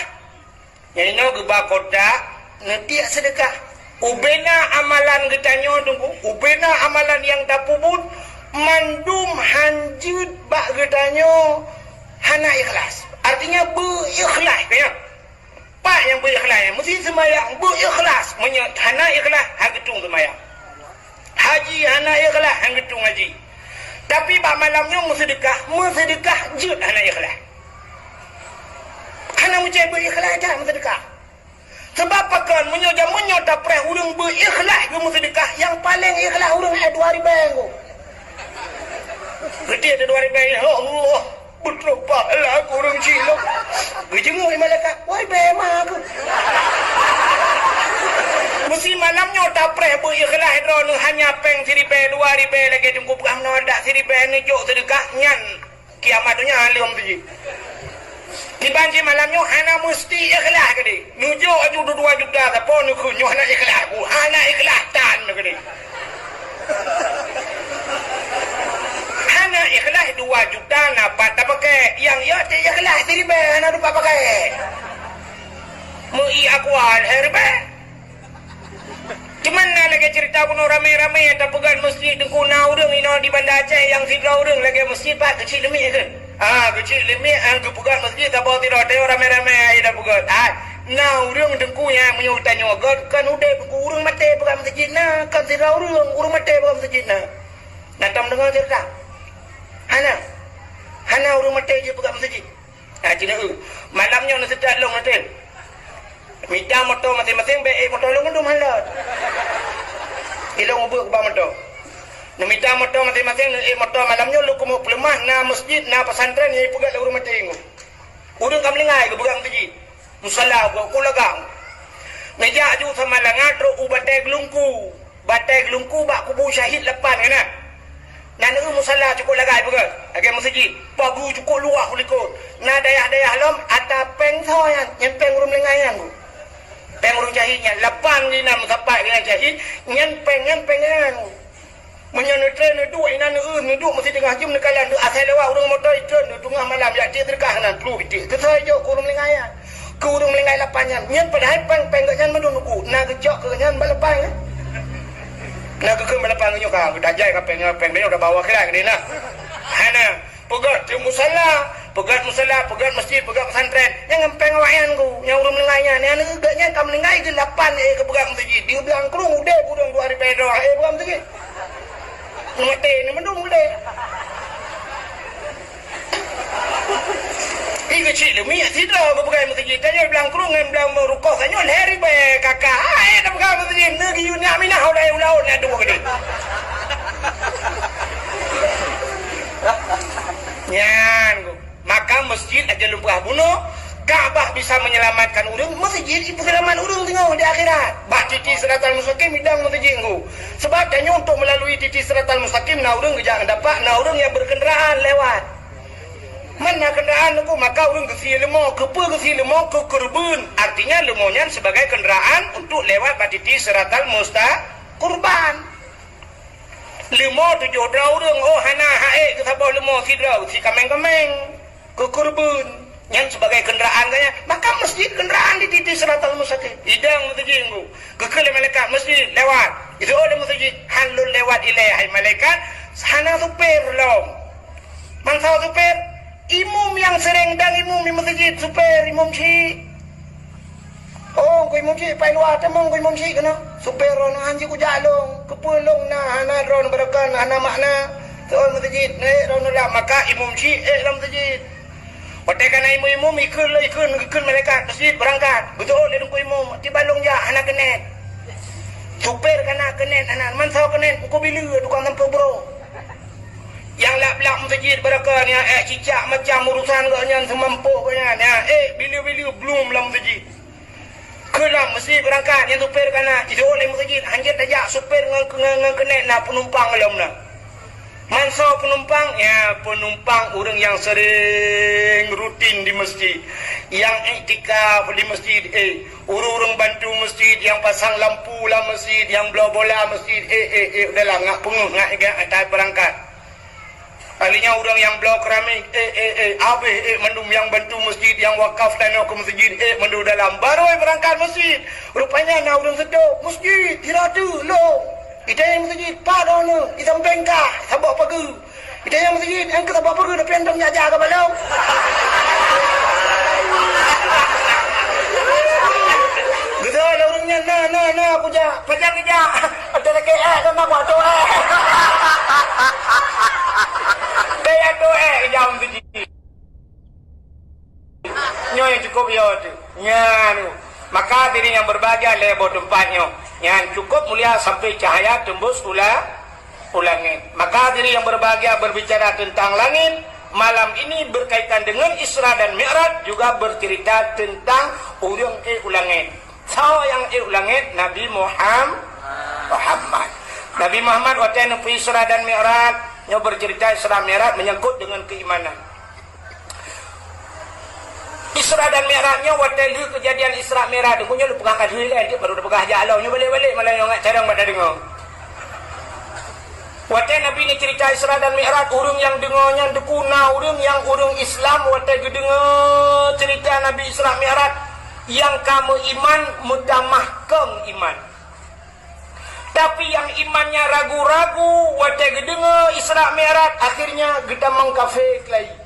yang ini gebah kota netiak sedekah ubena amalan getanyo tunggu ubena amalan yang dapubut mandum hanjut bak getanyo hana ikhlas artinya berikhlas kaya pak yang berikhlas mesti sembahyang berikhlas hana ikhlas hang getung sembahyang haji hana ikhlas hang getung haji Tapi bak malamnya sedekah jut anak ikhlas. Hana macam berikhlas dah sedekah. Sebab pakan menyo tak pernah urang berikhlas ke sedekah. Yang paling ikhlas urang 2,000 ko. Gede ada 2,000. Ya Allah, betul pahala aku urang cilok. Gejenguk malaikat, woi bema aku. Mesti malamnya tak pernah berikhlas drone hanya peng seribe 2,000 lagi tunggu perang nodak seribe ni jok sedekah nyan kiamatnya alim tu. Dibanci malamnya hana mesti ikhlas ke dia. Nujuk aju 2 juta tapi nu kunyo hana ikhlas aku. Hana ikhlas tan ke dia. Hana ikhlas 2 juta napa tak pakai. Yang ya tak ikhlas seribe hana lupa pakai. Mui aku herbe. Gimana lagi cerita kuno rame-rame tak pegang masjid dengku na urang ino di Banda Aceh yang sidra urang lagi masjid pak kecil lemik kan. Kecil lemik ke pegang masjid tak bawa tidak ada rame-rame ai dah pegang. Na urang dengku yang menyultanya kan udah dengku urang mati pegang masjid na kan sidra urang mati pegang masjid na. Natam dengar cerita. Hana urang mati je pegang masjid. Cina malamnya nak setat long nanti. Minta motor masing-masing baik motor lu ngendum halat. Ilong ubuk ke motor. Nak minta motor masing-masing motor malamnya lu kumu pelemah na masjid na pesantren yang pegat lagu rumah tengok. Udang kam lengai ke pegang masjid. Musalla ku lagang. Meja aju sama langat ro batai gelungku. Batai gelungku bak kubu syahid lepan kana. Nana musalla cukup lagai pegat. Agak masjid. Pagu cukup luah kulikut. Na dayah-dayah lom ata peng thoyan yang peng rum lengai yang. Pengurung jahitnya, lapan ni nak mencapai dengan jahit, pengen. Menyanyi tren ni duk, ni duk mesti tengah jam nekalan, duk asal lewat urung motor tren, duk tengah malam, ya dia terkah nan, perlu itu. Ketua je kurung lengayan, kurung lengai lapannya, nyan padahal peng kenyan menunggu, nak kejok kenyan balapan, nak kekem balapan kenyo kah, dah jai kah peng dia udah bawa kelah ke dia nak, hana. Pegat musalla, pegat masjid, pegat pesantren. Yang ngempeng wayan ku, yang urung lengainya. Yang negaknya kam lengai ke 8 ke pegat masjid. Dia bilang kerung udah burung 2 pedo. Pegat masjid. Mati ni mendung udah. Ini kecil demi tidak ke pegat masjid. Tanya bilang kerung, bilang merukuk. Tanya lari be kakak. Dah pegat masjid. Negi yunya minah ulai ulau ni ada ke dia. Maka masjid aja lupa bunuh. Kaabah bisa menyelamatkan urang, masjid itu selamat urang tengok di akhirat. Bah titi siratal mustaqim hidang masjid ku. Sebab hanya untuk melalui titi siratal mustaqim na urang jangan dapat na urang yang berkenderaan lewat. Mana kenderaan ku maka urang ke kerbun. Artinya lemonya sebagai kenderaan untuk lewat bah titi siratal kurban. Limo tujuh orang hana hae ke sabah limo sidra si kameng-kameng ke kurbun yang sebagai kenderaan kaya maka masjid kenderaan di titik siratal mustaqim hidang masjid ku kekele malaikat masjid lewat itu oleh masjid halul lewat ilai malaikat hana supir long mangsa supir imum yang sering dang imum di masjid supir imum si kau imum si pai luar temong kau imum si kena supir rono anji ku jalong kepulung na hana rono berakan hana makna soal masjid rono lah maka imum si dalam masjid pakai kana imum ikun malaikat masjid berangkat betul dia dengku imum tibalung ja hana kenet supir kana kenet hana mansau kenet ku bila tukang tempat bro yang lap-lap masjid berakan ya cicak macam urusan kanya semampu kanya bila belum dalam masjid kelam mesti berangkat yang supir kana itu oleh masjid hanjat tajak supir dengan kenek nak penumpang dalam nak manso penumpang orang yang sering rutin di masjid yang iktikaf di masjid urung bantu masjid yang pasang lampu lah masjid yang bola masjid udahlah ngak penguh ngak atas berangkat kalinya orang yang blok keramik mendum yang bantu masjid yang wakaf tanah ke masjid mendum dalam baru berangkat masjid rupanya nak orang sedok masjid tidak tu lo kita yang masjid pada ni kita bengkak sabak pagi kita yang masjid yang kita sabak pagi dah pendam jaga ke balau gitu ada orangnya nah aku jah pajang ada lagi sama buat tu tu jam tu nyo yang cukup yo tu nyanu maka diri yang berbahagia lebo tempatnya yang cukup mulia sampai cahaya tembus ulangit. Maka diri yang berbahagia berbicara tentang langit malam ini berkaitan dengan Isra dan Mi'raj juga bercerita tentang urang ulangit. So yang ulangit Nabi Muhammad. Nabi Muhammad waktu yang Isra dan Mi'raj nya bercerita Isra Mi'raj menyangkut dengan keimanan. Isra dan Mi'rajnya waktu lu kejadian Isra Mi'raj tu punya lu pegah kadui lah dia baru pegah jalan nya balik-balik malah ngak carang pada dengar. Waktu Nabi ni cerita Isra dan Mi'raj urang yang dengarnya dekuna urang yang urang Islam waktu dengar cerita Nabi Isra Mi'raj yang kamu iman mutamahkan iman. Tapi yang imannya ragu-ragu waktu dengar Isra Mi'raj akhirnya kita mengkafir lagi.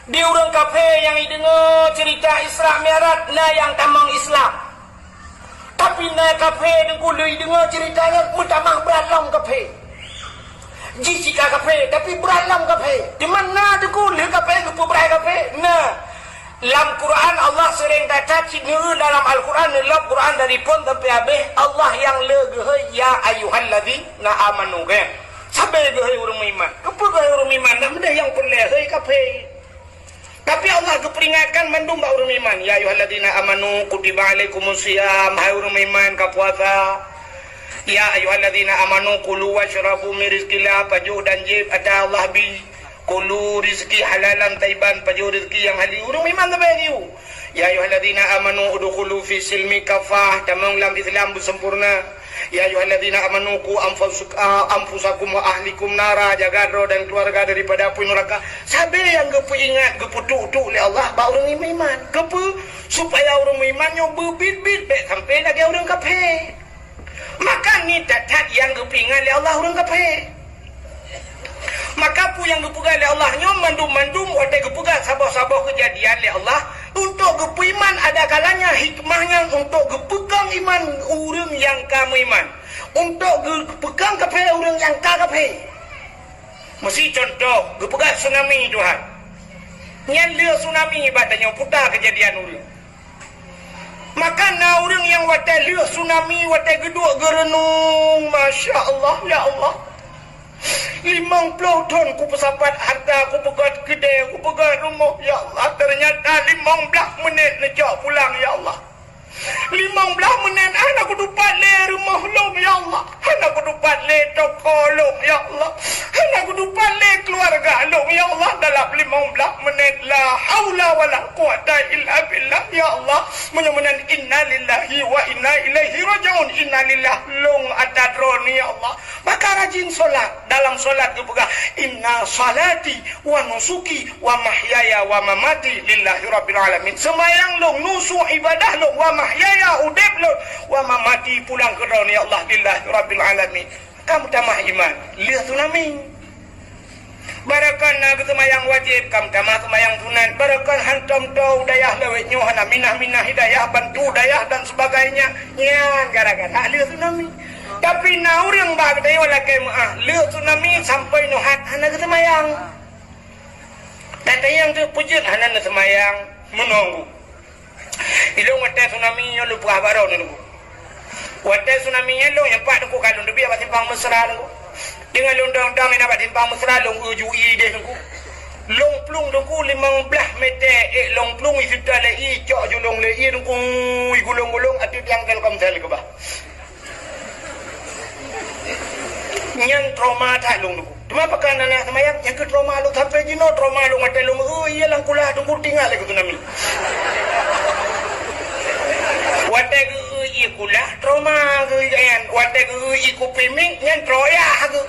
Di orang kafir yang dengar cerita Isra Mi'raj na yang tamang Islam. Tapi na kafir dengku lui dengar ceritanya mutamah beralam kafir. Jika kafir tapi beralam kafir. Di mana dengku lui kafir lupa berai kafir. Nah, dalam Quran Allah sering kata cina dalam Al-Quran dalam Quran dari pun sampai habis Allah yang legeh ya ayyuhalladzina amanu kan. Sampai gehai orang iman. Apa gehai orang iman? Nak benda yang perleh kafir. Tapi Allah keperingatkan mandum ba urang iman. Ya ayyuhalladzina amanu kutiba alaikumusiyam. Hai urang iman ka puasa. Ya ayyuhalladzina amanu kulu washrabu min rizqillah pajuh dan jib ada Allah bi. Kulu rizki halalan taiban pajuh rizki yang halal. Urang iman ta bayu. Ya ayyuhalladzina amanu udkhulu fi silmi kafah. Tamang lam Islam bersempurna. Ya ayyuhalladzina amanu qu anfusakum wa ahlikum nara, jaga roh dan keluarga daripada api neraka. Sabe yang gepu ingat gepu tuk oleh Allah ba urang iman. Gepu supaya urang iman nyo berbit-bit baik sampai lagi urang kafir. Maka ni tak yang gepu ingat oleh Allah urang kafir. Maka pu yang gepegang oleh Allah nyo mandum-mandum waktu gepegang sabah-sabah kejadian oleh Allah untuk gepu iman ada kalanya hikmahnya untuk gepegang iman urang yang kamu iman untuk gepegang kafir urang yang kafir. Mesti contoh gepegang tsunami Tuhan yang dia tsunami ibadatnya putar kejadian urang maka na urang yang waktu dia tsunami waktu geduk gerenung Masya Allah ya Allah 50 ton ku pesapat harta ku pegat kedai ku pegat rumah ya Allah ternyata 15 minit nejak pulang ya Allah 15 minit anak ku dapat le rumah long ya Allah anak ku dapat le toko long ya Allah anak ku dapat le keluarga long ya Allah dalam 15 menit la haula wala quwata illa billah ya Allah mudah-mudahan inna lillahi wa inna ilaihi rajiun inna lillahi long atadroni ya Allah maka rajin solat dalam solat juga inna salati wa nusuki wa mahyaya wa mamati lillahi rabbil alamin semayang long nusuk ibadah long wa mahyaya udip long wa mamati pulang ke dunia ya Allah lillahi rabbil alamin kamu tamah iman lihat tsunami barakan nak semayang wajib kamu tamah semayang sunat barakan hantam tau dayah lewet nyohana minah hidayah bantu dayah dan sebagainya ya gara-gara lihat tsunami tapi na urang ba kata wala kay lihat tsunami sampai nuhat anak semayang datang tu pujut anak semayang menunggu ilong wate tsunami yo lu pah baro nunggu wate tsunami yo yang pak ku kalun debi apa timpang mesra nunggu dengan lundang-dang ina apa timpang mesra long uju ide nunggu long plung nunggu 15 meter long plung isita le i cok julong le i nunggu igulong-gulong ati tiang Telkomsel ke bah yang trauma tak long nunggu cuma pakai anak semayang yang ke trauma lu sampai jino trauma lu mata lu iyalah kulah tunggu tinggal lagi tsunami wate ge kulah trauma ge yan wate ge ku piming yang troya ge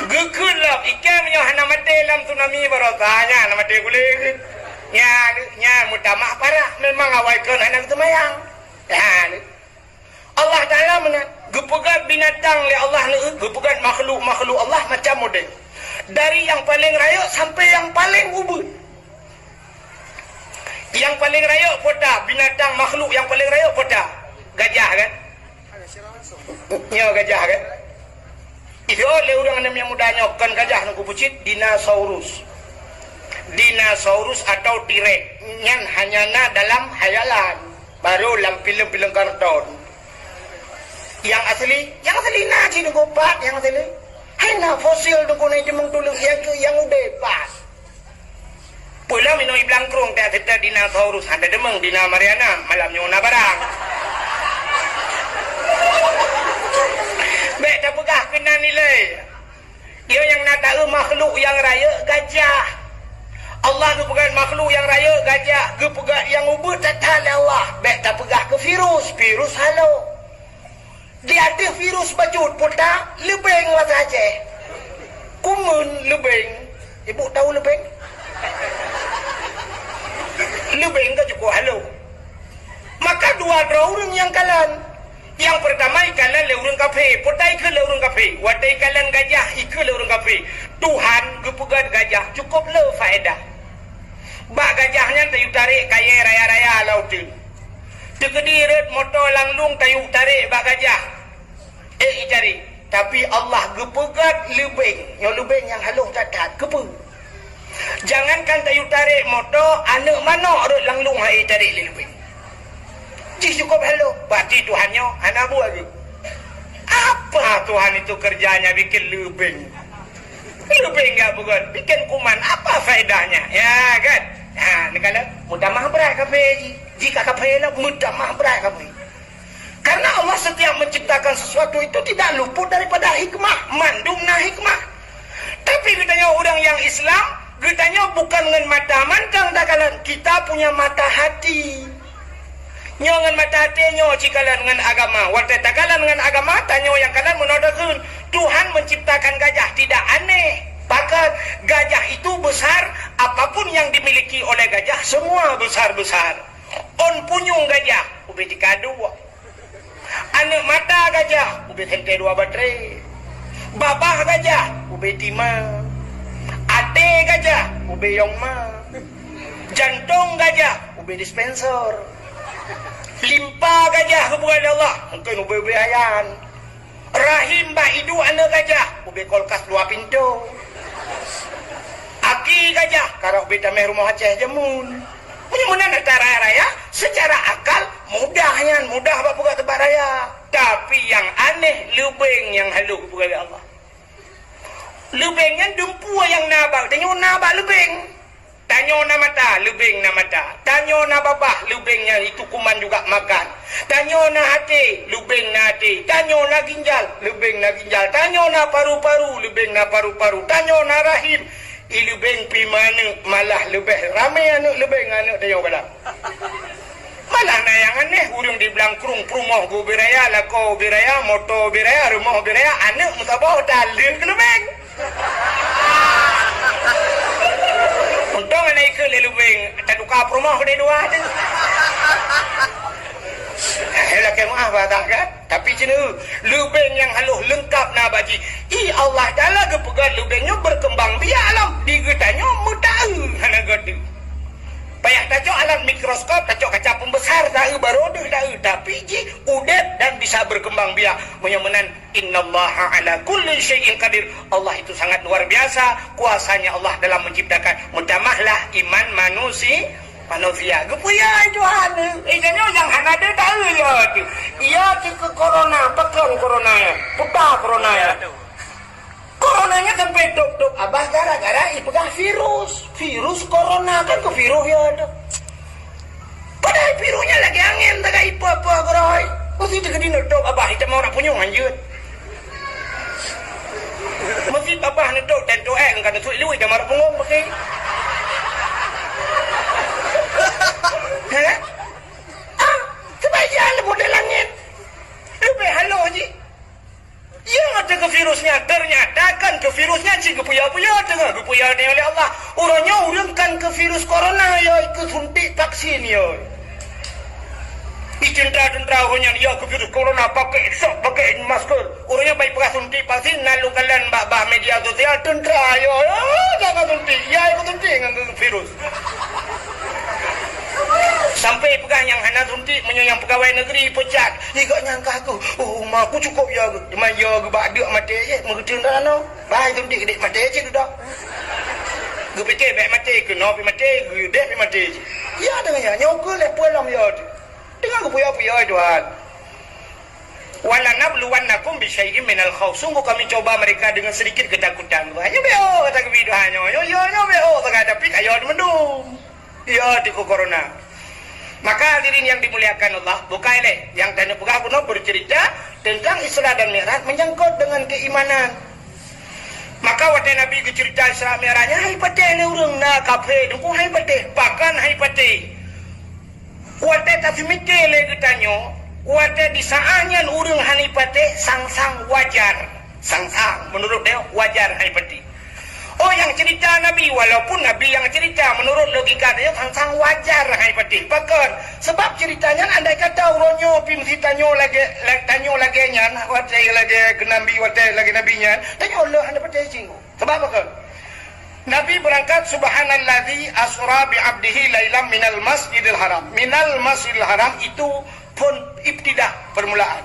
gekulap ikan yo hana mate lam tsunami barotanya hana mate kule nya mutamah parah memang awaikan hana semayang ya Allah Ta'ala mana gepegat binatang le Allah ni gepegat makhluk Allah macam model dari yang paling rayuk sampai yang paling ubud yang paling rayuk pota binatang makhluk yang paling rayuk pota gajah kan ya gajah kan Itu oleh orang yang mudanya kan gajah nu pucit dinosaurus. Dinosaurus atau T-Rex nyan hanya dalam hayalan, baru dalam film-film kartun. Yang asli nah cina gopat yang asli. Hena fosil tu kau ni cuma tulung yang udah pas. Pulau minum iblang krung tak ada dinosaurus ada demeng dina Mariana malam nyona barang. Baik dah pegah kena nilai. Dia yang nak tahu makhluk yang raya gajah. Allah tu pegang makhluk yang raya gajah. Dia pegang yang ubud tak tahu Allah. Baik dah pegah ke virus halo. Dia ada virus bajut pun tak lebeng lah saja. Kumun lebeng. Ibu tahu lebeng? Lebeng ke cukup halo. Maka dua orang yang kalan. Yang pertama ikalan leurung kafe, potai ke leurung kafe, watai kalan gajah ikut leurung kafe. Tuhan gepegat gajah cukup le faedah. Bak gajahnya tayu tarik kaya raya-raya laut tu. Tegediret motor langlung tayu tarik bak gajah. Icari. Tapi Allah gepegat lebeng, yang lebeng yang haluh tatat kepe. Jangankan tayu tarik motor, anak mana rut langlung hai tarik lebeng. Cukup halu. Berarti Tuhannya anak buah lagi. Apa Tuhan itu kerjanya bikin lebeng? Lebeng enggak bukan? Bikin kuman. Apa faedahnya? Ya kan? Nah, ni kalau mudah mah berat kafe. Jika kafe lah mudah mah berat kafe. Karena Allah setiap menciptakan sesuatu itu tidak luput daripada hikmah. Mandung na hikmah. Tapi katanya orang yang Islam, katanya bukan dengan mata mantang tak kalan. Kita punya mata hati. Nyon mata hatinya cikalan dengan agama. Waktu takalan dengan agama, tanya yang kalian menodakun. Tuhan menciptakan gajah tidak aneh. Bahkan gajah itu besar. Apapun yang dimiliki oleh gajah, semua besar-besar. On punyung gajah, ubi dikadu. Anak mata gajah, ubi hente dua baterai. Babah gajah, ubi timah. Ate gajah, ubi yongma. Jantung gajah, ubi dispenser. Limpa gajah kepada Allah mungkin ubi ayan. Rahim hidu anak gajah ubi kolkas 2 pintu. Aki gajah karok ubi tameh rumah Aceh jemun. Punya nak raya secara akal mudah bapak tebak raya. Tapi yang aneh lebeng yang halu kepada Allah. Lebengnya dumpu yang nabak. Tanya nabak lebeng. Tanya na mata, lebeng na mata. Tanya na babah, lebengnya itu kuman juga makan. Tanya na hati, lebeng na hati. Tanya na ginjal, lebeng na ginjal. Tanya na paru-paru, lebeng na paru-paru. Tanya na rahim, lebeng pi mana malah lebih ramai anak lebeng anak tanya pada. Malah na yang aneh, urang di belangkrung perumah go biraya, lako biraya, motor biraya, rumah biraya, anak mutabah dalil ke lebeng. Untung anak ikut lelubeng tak tukar perumah ke dua tu. Lelaki maaf tak kan? Tapi cina lubeng yang haluh lengkap na baji. Allah Ta'ala kepegat lubengnya berkembang biak alam. Digetanya mutahu hana gadu. Payah tajok alam mikroskop, tajok kaca pembesar tahu barodah tahu. Tapi ji udet dan bisa berkembang biak. Menyemenan innallaha ala kulli syai'in qadir. Allah itu sangat luar biasa kuasanya Allah dalam menciptakan. Mutamahlah iman manusia. Gepuya itu hana. Jangan yang hana dia tahu ya tu. Ia ke corona, pekan corona ya. Putah corona ya. Coronanya sampai dok-dok abah gara-gara ipegang virus. Virus corona kan ke virus ya ada. Padahal virusnya lagi angin tak ada apa-apa gerai. Mesti tegedi dok abah itu mau nak punya lanjut. Mesti abah dok dan doa kan tu lui dah marah punggung pakai. Hah? Sebaiknya model langit. Lebih halo je. Yang ada ke virusnya, ternyata kan ke virusnya si kepuya-puya tengah kepuya ni oleh Allah. Orangnya urangkan ke virus corona ya ikut suntik vaksin ya. Tentera orangnya dia ke virus corona pakai sok pakai masker. Orangnya baik pakai suntik vaksin lalu kalian bah media sosial tentera ya. Jangan suntik, ya ikut suntik dengan virus. Sampai pegang yang hana suntik yang pegawai negeri pecat. Igak nyangka aku. Oh, mak aku cukup ya. Cuma ya badak mati je. Mengerti dah no. Bahai suntik dek mati je dah. Gue fikir baik mati ke no mati, gue dek mati je. Ya dengan ya nyokul le pulang ya. Dengan gue puya Tuhan. Wala nabluwannakum bi syai'in minal khauf. Sungguh kami coba mereka dengan sedikit ketakutan. Hanya beo kata kebidahannya. Yo beo tapi ayo mendung. Ya di corona. Maka hadirin yang dimuliakan Allah, bukan yang tanya pegah kuno bercerita tentang Isra dan Mi'raj menyangkut dengan keimanan. Maka waktu Nabi bercerita Isra Mi'rajnya, hai pateh ni urang na kafe, dengku hai pateh, bahkan hai pateh. Waktu tak mikir lagi tanya, waktu di saatnya urang hani pateh sang wajar, sang menurut dia wajar hai pateh. Oh yang cerita Nabi, walaupun Nabi yang cerita menurut logika dia sang wajar hai patih. Bahkan sebab ceritanya andai kata uronyo pimsi tanyo lagi nyan watai lagi ke Nabi watai lagi nabinya tanyo Allah handa patih cinggu. Sebab apa? Nabi berangkat subhanallazi asra bi 'abdihi lailam minal masjidil haram. Minal masjidil haram itu pun ibtidah permulaan.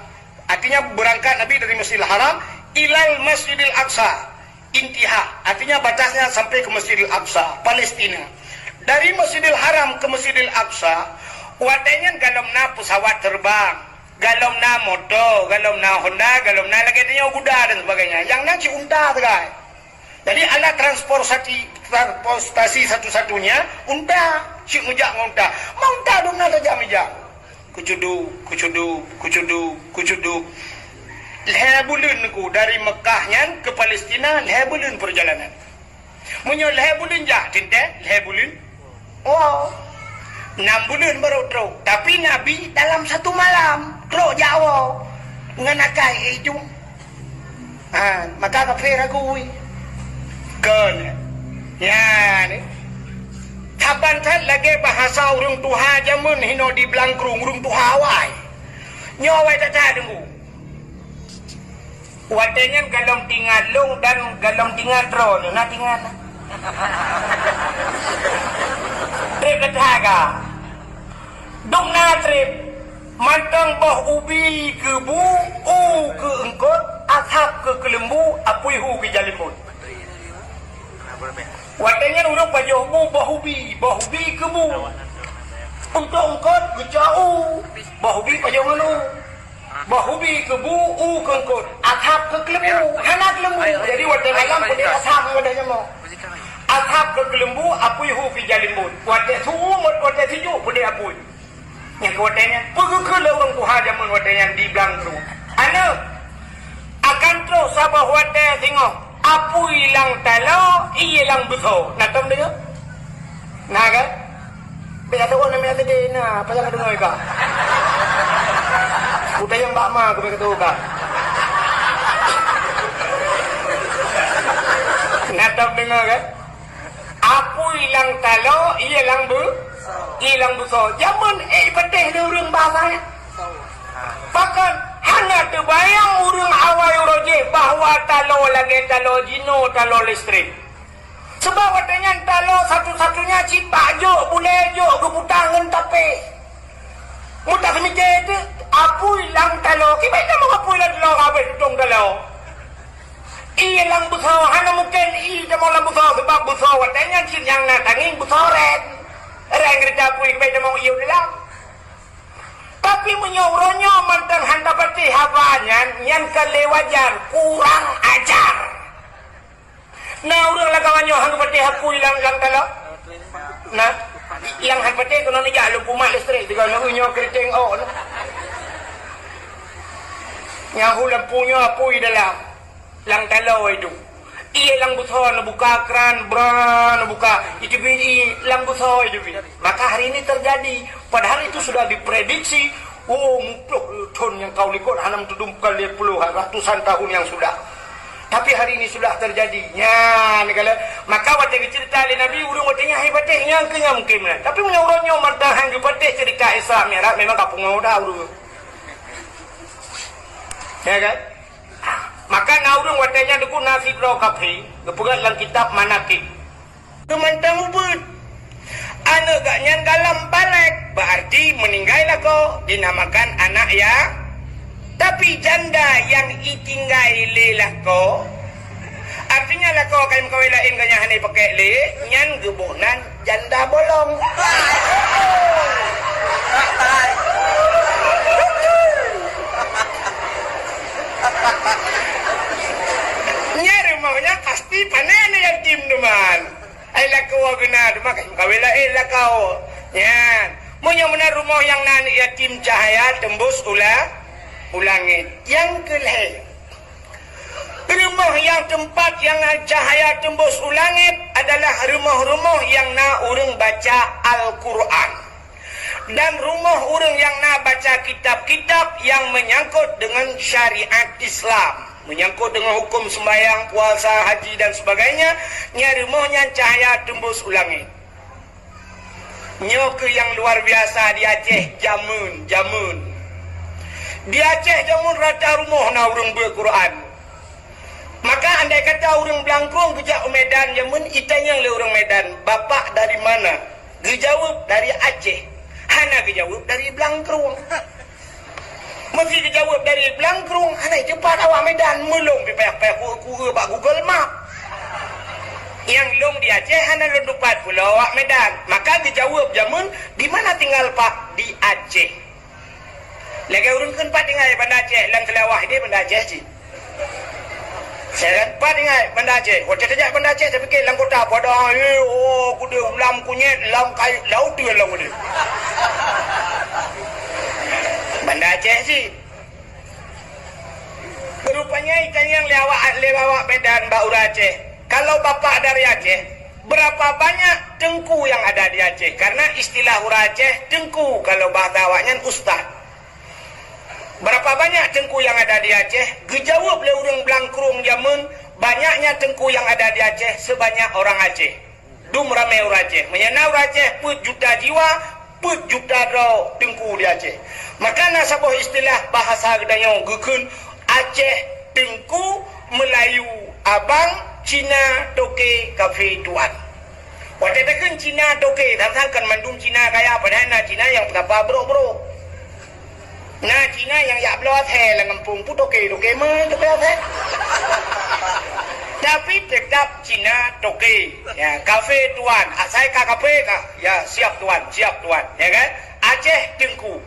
Artinya berangkat Nabi dari Masjidil Haram ilal Masjidil Aqsa. Intiha, artinya batasnya sampai ke Masjidil Aqsa, Palestina. Dari Masjidil Haram ke Masjidil Aqsa, wadanya galomna pesawat terbang, galomna motor, galomna Honda, galomna lagi tanya kuda dan sebagainya. Yang nanti unta guys. Jadi alat transportasi satu-satunya unta, si ujak unta. Mau unta dong nada jam-jam. Kucudu. Lehabulun ku dari Mekahnya ke Palestina, lehabulun perjalanan. Munyo lehabulun jah, tinte lehabulun. Oh, 6 bulan baru teruk. Tapi Nabi dalam satu malam teruk Jawa nganakai itu. Maka kafir aku. Kan. Ya ni. Kapan kan lagi bahasa urung tuha jamun hino di Blangkrung urung tuha wai. Nyawai tak dengu. Wadanya galong tingalung dan galong tingadro na tingan. Trip ketaga. Dong na trip. Mantang boh ubi ke bu, ke engkot, ashab ke kelembu, apui hu ke jalimun. Wadanya urung pajoh bu boh ubi ke bu. Untuk engkot ke jauh, boh ubi pajoh nganu. Bahubi ke bu, kengkut, ashab ke kelembu, hanak lembu. Jadi waktu malam pun dia ashab wadanya mau. Ashab ke kelembu, apui hu fi jalimun. Waktu suhu, waktu sejuk pun dia apui. Yang kewadanya, pergi ke lorong tuha jaman wadanya di Blangkrung. Anak, akan terus sabah wadanya tengok, apui lang talo, iya lang besar. Nak tahu dia? Nah kan? Biar tahu namanya tadi, nah, pasal kau dengar kak. Udah yang Mbak Ma ke begitu kak. Natap dengar kan? Apa hilang talo, hilang besar. Zaman pedih dia urang bahasanya. Bahkan hanya terbayang urang awal roje bahawa talo lagi talo jino, talo listrik. Sebab katanya talo satu-satunya cipak jo, boleh jo keputangan tapi. Mudah semikir itu. Apu ilang talo, kita mau apu ilang talo, apa itu dong talo? Ilang besar, hanya mungkin dah mau lang besar sebab besar. Watanya yang nak tanging besar red. Orang kerja apu kita mau iu dalam. Tapi menyuruhnya mantan handa pati habanyan yang kelewajan kurang ajar. Nah orang lagawannya handa pati apu ilang talo. Nah, yang handa pati kena ni jalur pumat listrik dengan unyo keriting yang lampunya apui dalam lang talo itu. Ia lang besar nak buka keran, nak buka itu bini lang besar itu. Maka hari ini terjadi. Padahal itu sudah diprediksi. Oh, mupluk ton yang kau likut hanam tudum kali puluhan ratusan tahun yang sudah. Tapi hari ini sudah terjadi. Ya, negala. Maka waktu cerita oleh Nabi urung watanya hebatnya yang kenya mungkin. Tapi menurutnya martahan hebatnya cerita Isra Mi'raj memang kapung ngauda urung. Ya kan? Maka naurung watanya dukun nasi bro kapi, kepegat dalam kitab manakib. Kemantang ubud. anu gak nyan dalam balik berarti meninggal lah ko dinamakan anak ya. Tapi janda yang itinggal lelah ko artinya lah ko kain kawilain kanya hani pakai le nyan gebunan janda bolong. Nya rumahnya pasti panen yang tim teman. Ai lah ko guna rumah kain kawilain lah kau. Ya, punya mana rumah yang nani yatim cahaya tembus ulangit. Yang kelih rumah yang tempat yang cahaya tembus ulangit adalah rumah-rumah yang na urang baca Al-Quran dan rumah urang yang na baca kitab-kitab yang menyangkut dengan syariat Islam, menyangkut dengan hukum sembahyang, puasa, haji dan sebagainya. Nya rumahnya cahaya tembus ulangit. Nyoke yang luar biasa di Aceh jamun. Di Aceh jamun rata rumah na urang berquran. Maka andai kata orang Blangkrung kejak Medan jamun itanya le orang Medan, bapak dari mana? Gejawab dari Aceh. Hana gejawab dari Blangkrung. Mesti gejawab dari Blangkrung, hana cepat awak Medan melong pepek-pepek ku bak Google Map. Yang long di Aceh hana lendupat pula awak Medan. Maka dijawab jamun di mana tinggal Pak? Di Aceh. Lagi urang kan Pak tinggal di Bandar Aceh, lang kelawah dia Bandar Aceh sih. Saya kan Pak tinggal Bandar Aceh. Waktu saja Bandar Aceh saya fikir lang kota pada ku dia ulam kunyit lam kai laut dia lang dia. Bandar Aceh sih. Rupanya ikan yang lewat Medan Bau Aceh. Kalau bapak dari Aceh, berapa banyak tengku yang ada di Aceh? Karena istilah hura Aceh tengku, kalau bahasa awaknya ustaz. Berapa banyak tengku yang ada di Aceh? Gejawab oleh orang Blangkrung jamun, banyaknya tengku yang ada di Aceh sebanyak orang Aceh. Dum ramai orang Aceh. Menyana orang Aceh put juta jiwa, put juta ro tengku di Aceh. Maka nasabah istilah bahasa gedayong gekun Aceh tengku, Melayu abang, Cina toke kafe tuan. Waktu tekan Cina toke, kan mandum Cina kaya padahal na Cina yang berapa bro. Nah Cina yang ya belot he lengampung pu toke mah belot he. Tapi tetap Cina toke. Ya, kafe tuan, saya ka kafe ka. Ya, siap tuan, ya kan? Aceh tengku.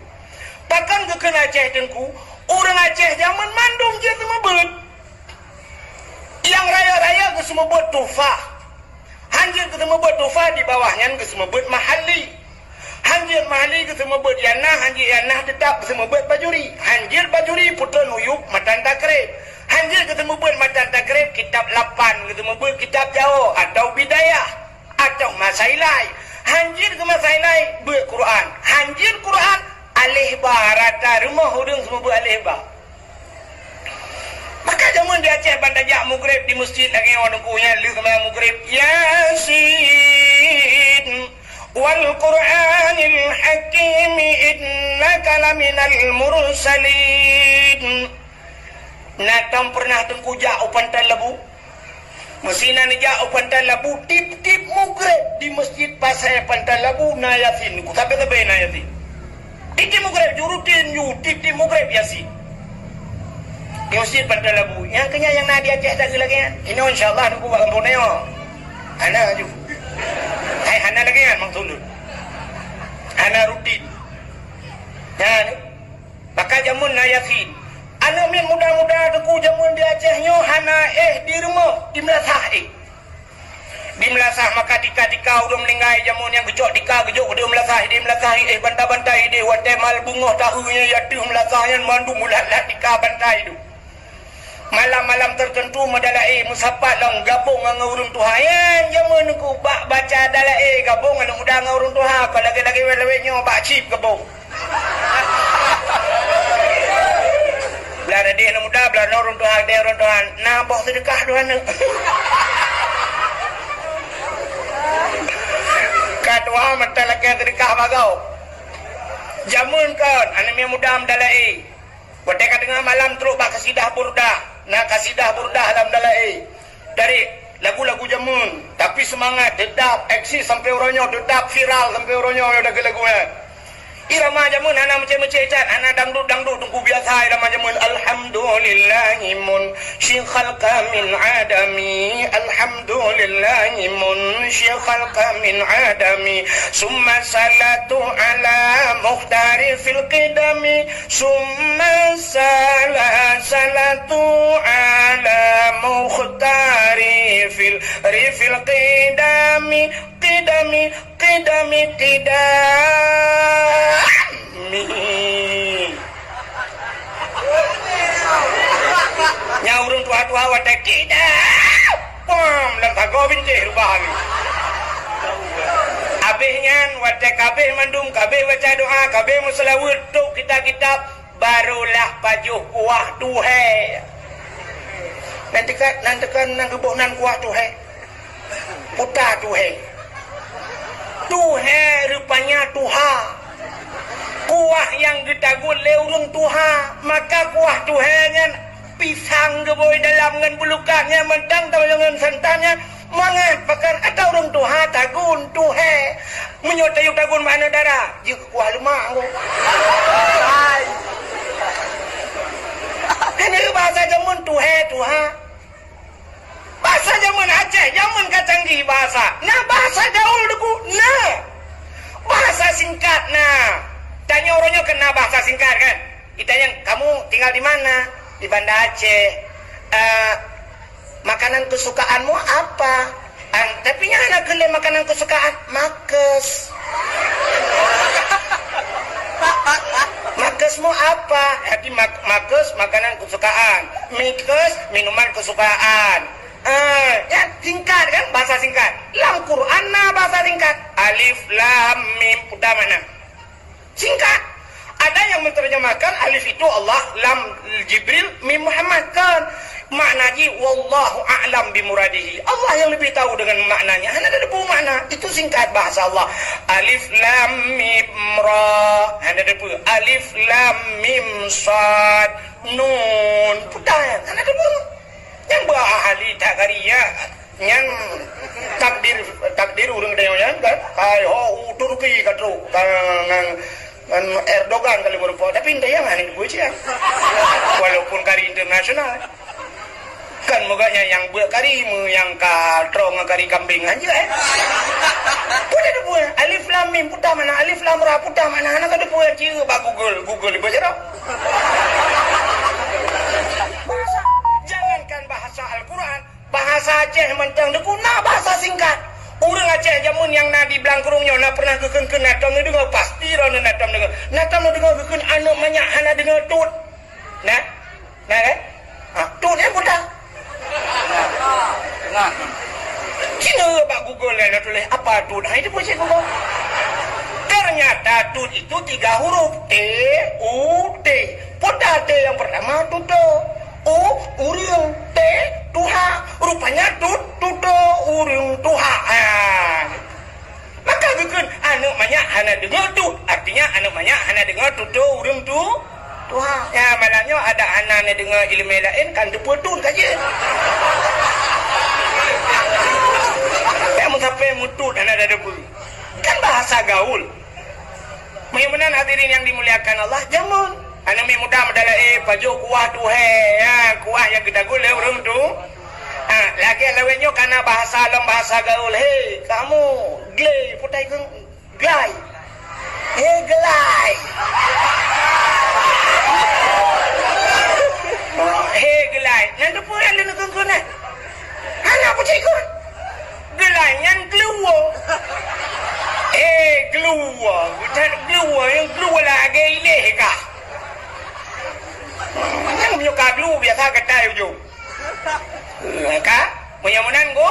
Bahkan ke Aceh tengku, orang Aceh zaman mandum je semua bet. Yang raya-raya ke semua bet tufah. Hanjir ke semua bet tufah di bawahnya ke semua bet mahali. Hanjir mahali ke semua bet yanah, hanjir yanah tetap semua bet bajuri. Hanjir bajuri putra nuyuk matan takrib. Hanjir ke semua bet matan takrib kitab 8 ke semua bet kitab Jawa atau bidayah atau masailai. Hanjir ke masailai bet Quran. Hanjir Quran alih ba rata rumah urang semua bet alih ba. Maka zaman di Aceh bandajak mugrib di masjid lagi orang kunya lu sama mugrib Yasin wal Qur'anil Hakim innaka laminal mursalin. Natam pernah tengkujak upan talabu. Mesina ni jak upan talabu tip-tip mugrib di masjid pasai pantai labu na Yasin. Ku tabe-tabe na Yasin. Tip-tip mugrib jurutin you tip-tip mugrib Yasin. Di masjid pantai labu. Yang kenya yang nak di Aceh lagi kan. Ini insya-Allah aku buat kampung ni. Ana aju. Hai hana lagi kan mang tulun. Hana rutin. Ya ni. Maka jamun na Yasin. Ana min muda-muda teku jamun di Aceh nyo hana di rumah di melasah Di melasah maka tika-tika udah meninggal jamun yang gejok tika gejok udah melasah bantai-bantai dia watai mal bunga tahunya yatuh melasahnya mandu mulat-lat tika bantai tu. Malam-malam tertentu madalah musapat lang gabung dengan urun Tuhan jamun ku baca adalah gabung dengan udah dengan urun Tuhan kalau lagi-lagi welewenya bak cip gabung. Belah dia nak muda belah orang Tuhan nabok sedekah Tuhan. Kadua mata lagi sedekah bagau. Jamun kan anak yang muda mendalai. Wadai tengah malam teruk bak kasidah burdah. Nak kasidah burdah dalam dalai. Dari lagu-lagu jamun. Tapi tapi semangat dedap eksis sampai orangnya dedap viral sampai orangnya udah lagunya. Irama jamun hana macam-macam cat hana dangdut tunggu biasa irama jamun alhamdulillahimun syikhalqa min adami alhamdulillahimun syikhalqa min adami summa salatu ala mukhtari fil qidami summa salatu ala mukhtari fil qidami nyaurung tua-tua wadah tidak pom dan bago bincih rubahan abihnya wadah kabeh mandum kabeh baca doa kabeh musalawud tuk kita barulah pajuh kuah tuhe nanti kan nang kebonan kuah tuhe putar tuhe rupanya tuha kuah yang ditagul leurung tuha maka kuah tuhanya pisang geboy dalam ngan bulukannya mentang tahu dengan santannya mangat pakar atau urung tuha tagun tuhe menyotayuk tagun mana darah jika kuah lemak hai ini bahasa jamun tuha bahasa jamun Aceh jamun kacanggih bahasa nah bahasa gaul deku nah bahasa singkat nah tanya orangnya kena bahasa singkat kan kita yang kamu tinggal di mana di Banda Aceh makanan kesukaanmu apa tapi nya anak gele makanan kesukaan makes makesmu apa hati makes makanan kesukaan mikes minuman kesukaan ya singkat kan bahasa singkat lam Quran nah bahasa singkat alif lam mim udah mana singkat ada yang menerjemahkan alif itu Allah lam Jibril mim Muhammad kan maknanya wallahu a'lam bimuradihi Allah yang lebih tahu dengan maknanya hanya ada dua makna itu singkat bahasa Allah alif lam mim ra hanya ada dua alif lam mim sad nun udah hanya ada dua yang ahli takaria yang takdir urang dayonya kan kai ho Turki katru kan Erdogan kali merupa tapi entah yang aneh gue sih walaupun kari internasional kan moganya yang buat kari yang katrong kari kambing aja udah ada buat alif lam mim putah mana alif lam ra putah mana anak ada buat cium pak Google baca dong jangankan bahasa Al-Quran bahasa Aceh mentang deku nah bahasa singkat urang Aceh jamun yang nadi blangkurungnya na pernah kekeun natam dengar pasti rona natam dengar kekeun anu banyak hana dengar tut nah kan tutnya putah nah cina pak Google lah tulis apa tut itu pun saya Google ternyata tut itu 3 huruf T U T putah T yang pertama tuto urung T tuha rupanya tuto urung tuha maka bikin anak banyak hana dengar tu artinya anak banyak hana dengar tuto urung tuha ya malahnya ada anak dengar ilmu lain kan diputun kaje kamu sampai mutut anak ada debu kan bahasa gaul mudah-mudahan hadirin yang dimuliakan Allah jamun anak mi muda medala pajo kuah tuhe ya kuah yang kita gule urung tu lagi lawenyo karena bahasa alam bahasa gaul he kamu glay putai keng glay glay glay nanti puran lu keng kena anak putai keng glay yang gluwo gluwo bukan gluwo yang gluwo lagi ini kah yang menyuka dulu biasa ketai ujung kak mudah-mudahan go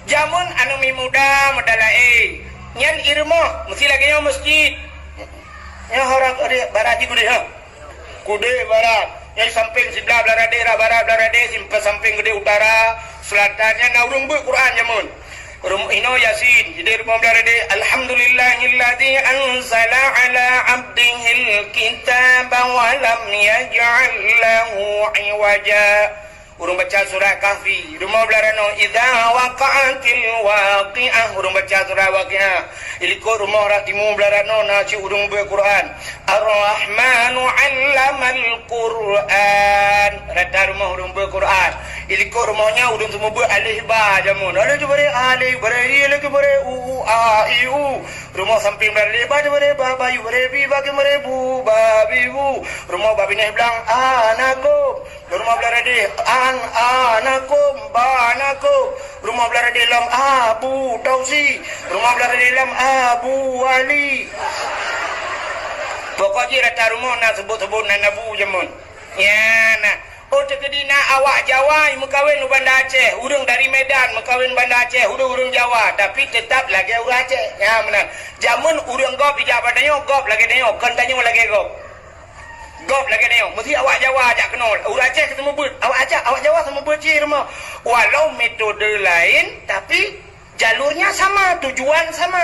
jamun anu mi muda medala nyan irmo mesti lagi yang masjid ya orang barat kude ha kude barat yang samping sebelah belah daerah barat belah daerah samping gede utara selatannya naurung bu Quran jamun ino yasin jadi rumah berada alhamdulillahilladzi anzala ala abdihil kitaba wa lam yaj'al lahu iwaja urung baca surah Kahfi. Rumah belarano idza waqa'atil waqi'ah, urung baca surah Waqi'ah. Iliko rumah ratimu belarano naci urung be Quran. Ar-Rahmanu 'allamal Quran. Rata rumah urung be Quran. Iliko rumahnya urung semua be alif ba jamun. Ada tu bare alif bare i lagi bare u a i u. Rumah samping bare ba bare ba ba yu bare bi ba ke bare bu ba bi bu. Rumah babi ni bilang anakum. Rumah belara di anakum banakum. Rumah belara di dalam Abu Tausi. Rumah belara di dalam Abu Wali. Pokoknya rata rumah nak sebut-sebut nak nabu jamun. Ya nah. Oh terkedina awak Jawa yang mengkawin di Bandar Aceh. Urang dari Medan mengkawin Bandar Aceh. Urang Jawa tapi tetap lagi urang Aceh. Ya benar. Jamun urang gop ijak padanya gop lagi tanya. Kan tanya lagi gop. Gop lagi tanya. Mesti awak Jawa ajak kenal. Urang Aceh ketemu bud. Awak Jawa sama bud je rumah. Walau metode lain tapi jalurnya sama, tujuan sama.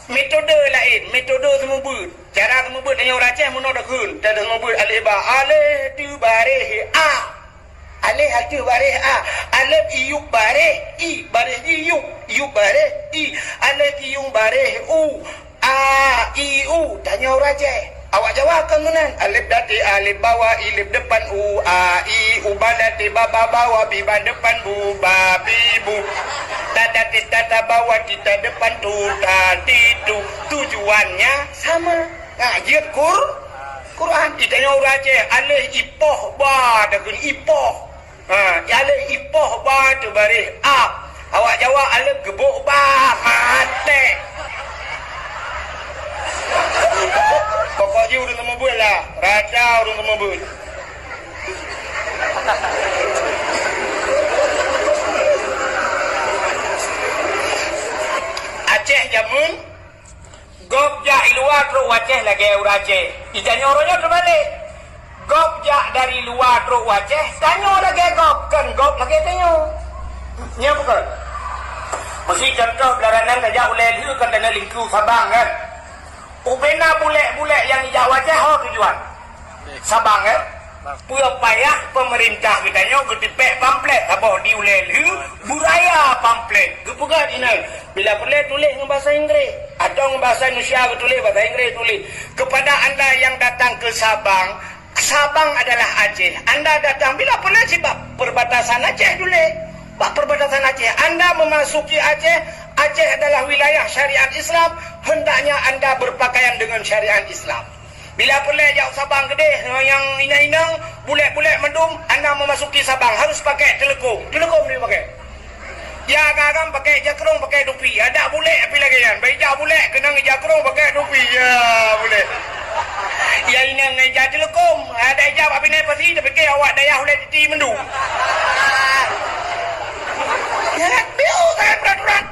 Metode lain, metode semua bud. Cara semua bud tanya orang Aceh mana dah kun. Tak semua bud alif ba alif tu bareh a. Alif tu bareh a. Alif iu bareh i bareh iu. Iu bareh i. Alif iu bareh u. A i u. Tanya orang Aceh. Awak Jawa kan tunan. Alif dati alif bawah ilif depan u a i u badati baba bawah biba depan bu babi bu. Tata tata bawah kita depan tu tadi tu. Tujuannya sama. Ngaji Quran. Ditanya orang Aceh alif ipoh ba dengan ipoh. Alif ipoh ba tu barih a. Awak Jawa alif gebuk ba mate. Pokoknya urang temu bul lah. Raja urang temu bul. Aceh jamun gop jak luar teruk Aceh lagi urang Aceh. Ditanya orangnya terbalik. Gop jak dari luar teruk Aceh, tanya lagi gop. Kan gop lagi tanya. Nya bukan. Mesti contoh belaranan saja ulai liu kan dana lingku Sabang kan. Ubena bulek-bulek yang hijau Aceh tujuan Sabang Pura payah pemerintah kitanya ketipek pamflet apa diulelu buraya pamflet kepugat ini bila boleh tulis dengan bahasa Inggeris atau dengan bahasa Indonesia tulis bahasa Inggeris tulis kepada anda yang datang ke Sabang. Sabang adalah Aceh. Anda datang bila boleh sebab perbatasan Aceh tulis bak perbatasan Aceh. Anda memasuki Aceh. Aceh adalah wilayah syariat Islam. Hendaknya anda berpakaian dengan syariat Islam. Bila boleh jauh Sabang gede yang inang-inang, bulek-bulek mendung, anda memasuki Sabang harus pakai telekom. Telekom ni pakai. Ya agak-agak pakai jakrong, pakai dupi. Ada bulek tapi lagi kan. Baik bulek kena jakrong pakai dupi. Ya boleh. Ya inang ngeja telekom. Ada ijab api naik pasti tapi ke awak daya boleh titi mendung. Ya kan? Biu tak peraturan.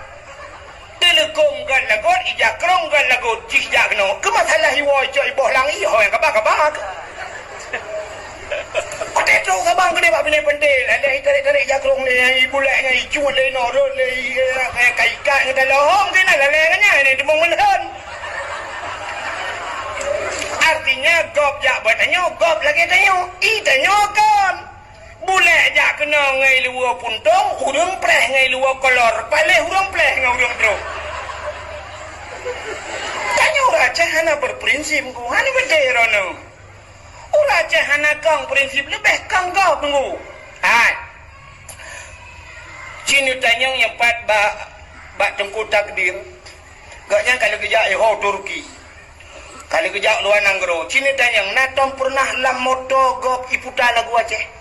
Telekom kan lagot, ijakrong kan lagot, cijak no. Kemasalah hiwa ijo iboh langi ho yang kabak-kabak. Kote tu Sabang gede pak bini pendil. Ada tarik-tarik jakrong ni, bulaknya icu le no ro le kaikat ni dalam hong ni nak lalengnya ni demong melhan. Artinya gop jak bertanya, gop lagi tanya. Tanya kan. Bulak jak kena ngai luar puntung, urang pleh ngai luar kolor. Paleh urang pleh ngai urang teruk. Tanya orang Aceh hana berprinsip ku. Hani berdera no. Orang Aceh hana kang prinsip lebih kang kau tunggu. Hai. Cina tanya yang empat bak tengku takdir. Gaknya kalau kejak Turki. Kalau kejak luar Nanggro. Cina tanya natom pernah lam moto gop iputa lagu Aceh.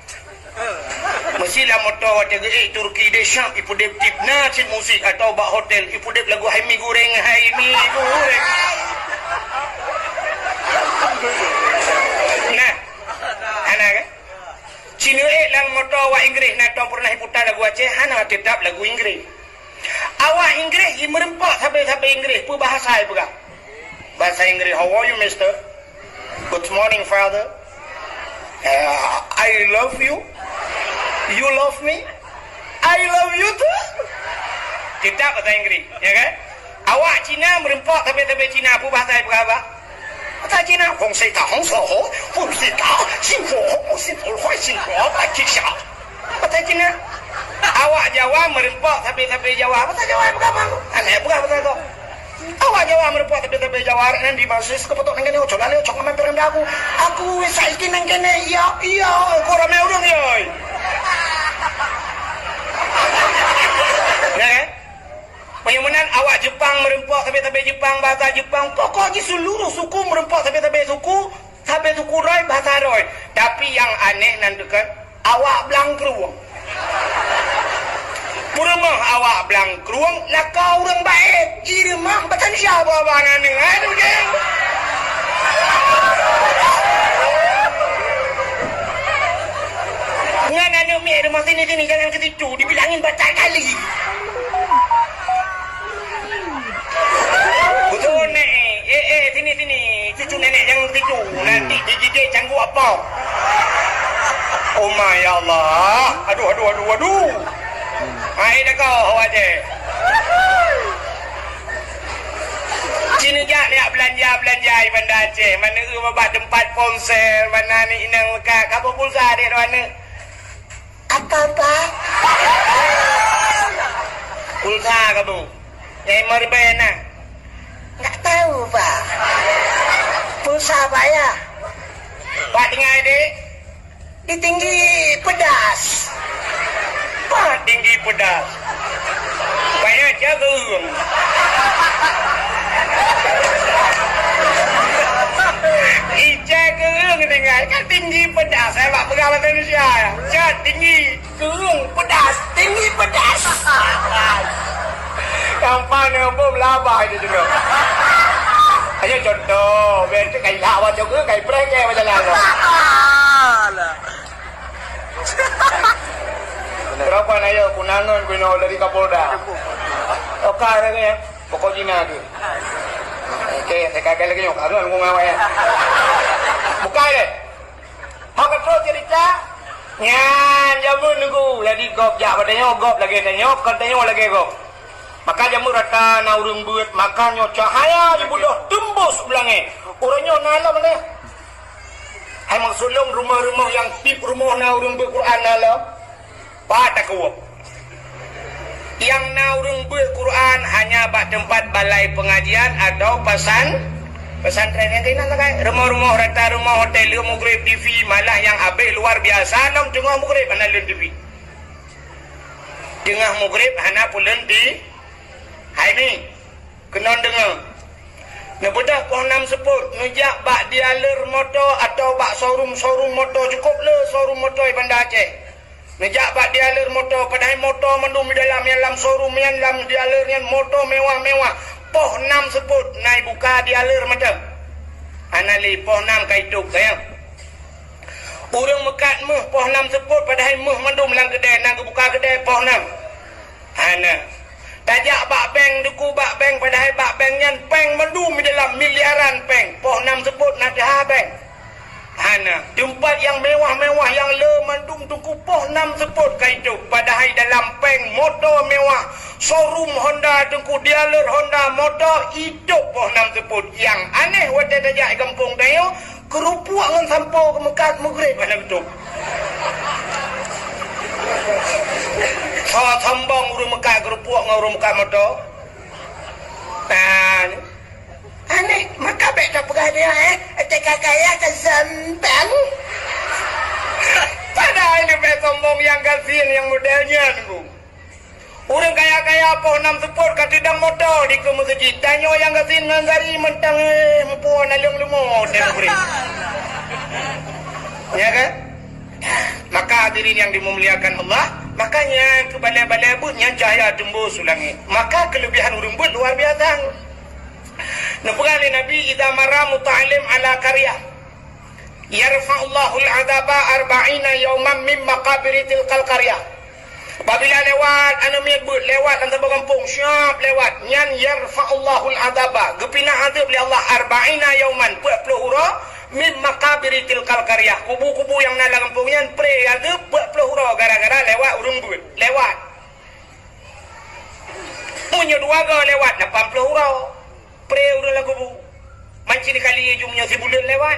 Mestilah motor wadah Turki de Syam ipu dep tip nasi musik atau bak hotel ipu dep lagu Haimi goreng. Nah, anak kan? Cina lang motor wa Inggris nak tahu pernah iputar lagu Aceh, anak tetap lagu Inggris. Awak Inggris merempak sampai Inggris pu bahasa ibu kak. Bahasa Inggris, how are you mister? Good morning father. I love you. You love me? I love you too. Kita bahasa Inggris, ya kan? Awak Cina merempak sampai Cina apa bahasa apa? Bahasa Cina, Hong Sei Ta Hong So Ho, Fu Si Ta Xin Fu Hong Xin Fu Huai Xin Fu Tai Qi Xia. bahasa Cina. Awak Jawa merempok tapi Jawa. Bahasa Jawa berapa? Aneh berapa kau? Awak Jawa merempok tapi Jawa. Nanti basis kepotok nang kene ojo lali ojo mampir nang aku. Aku wis saiki nang kene. Iya, kok rame urung yo. Nah, Penyamanan awak Jepang merempok tapi Jepang bahasa Jepang. Pokoknya seluruh suku merempok tapi suku Roy bahasa Roy. Tapi yang aneh nanti kan awak Blangkruang. Puremah awak Blangkruang lah kau orang baik. Irmah batan siapa bangan ni? Aduh geng. Ngan anu mi rumah sini jangan ke situ dibilangin batal kali. Betul nek. Sini cucu nenek jangan ke situ. Nanti digigit canggu apa? Oh my Allah. Aduh. Hai dah kau aja. Sini jak lihat belanja benda Aceh. Mana babat tempat ponsel, mana ni inang lekat. Apa pulsa dia mana? Apa? Pulsa kamu. Yang merben nah. Tak tahu, Pak. Pulsa apa ya? Pak dengar adik? Di tinggi pedas. Pak tinggi pedas. Banyak jaga. Ijak gerung dengar. Kan tinggi pedas. Saya pak pegang bahasa Indonesia. Cat tinggi. Gerung pedas. Tinggi pedas. Kampanye bom labah itu juga. Ayo contoh, biar tu kai lawa juga kai prank ke macam mana? Berapa na yo kunangon kuno dari Kapolda. Oka ya, pokok Cina tu. Oke, saya kagak lagi nyok, aduh aku ngawa ya. Buka deh. Hak terus cerita. Nyan jamun nunggu, jadi gop jak padanya gop lagi tanya, katanya lagi gop. Maka jamu rata na urung buat makanya cahaya di budoh tembus belangnya. Orangnya nala mana? Hai mangsulung rumah-rumah yang tip rumah na urung Quran nala. Pada kuat. Yang na urung Quran hanya bak tempat balai pengajian atau pesantren yang kena kan. Rumah-rumah rata rumah hotel Mugrib TV malah yang habis luar biasa nam tengah Mugrib analun TV. Tengah Mugrib hana pulen di hai ni kena dengar nebedah pohon 6 sebut ngejak bak dialer motor atau bak showroom motor cukup le showroom motor Bandar Aceh ngejak bak dialer motor padahal motor mendum di dalam showroom yang dalam dialer yang motor mewah-mewah pohon 6 sebut naik buka dialer macam anali pohon 6 kaituk sayang urang mekat meh pohon 6 sebut padahal meh mendum lang kedai nang buka kedai pohon 6 ana tajak bak bank duku bak bank padahal bak bank nyan peng mendum di dalam miliaran peng poh 6 sebut nak dah bank hana tempat yang mewah-mewah yang le mendum duku poh 6 sebut kaitu padahal dalam peng motor mewah showroom Honda duku dealer Honda motor hidup poh 6 sebut yang aneh wadah tajak kampung dayo kerupuk ngan sampau ke Mekat Mugrib mana betul Salah sambang urung Mekah kerupuk dengan urung Mekah motor. Aneh, maka baik tak pegah dia Teka kaya kesempang. Padahal ini baik sombong yang kasihan yang modelnya nunggu. Urung kaya-kaya apa 6 sepur kat tidang motor di ke masjid. Tanya yang kasihan ngangari mentang mempuan alung lumut dia beri. Ya kan? Maka hadirin yang dimuliakan Allah, makanya ke balai-balai butnya cahaya tembus langit. Maka kelebihan urung but luar biasa. Nabi Nabi idza marra muta'allim ala qaryah yarfa'ullahu al-'adaba 40 yawman min maqabir tilkal qaryah. Apabila lewat anu miebut lewat antara kampung syap lewat nyan yarfa'ullahu al-'adaba gepina azab li Allah 40 yawman 40 hura min maqabir tilkal qaryah kubu-kubu yang dalam kampung nyan pre azab 40 hura gara-gara lewat urung but lewat munyo dua ga lewat 80 hura pre urang kubu manci kali jumnya si bulan lewat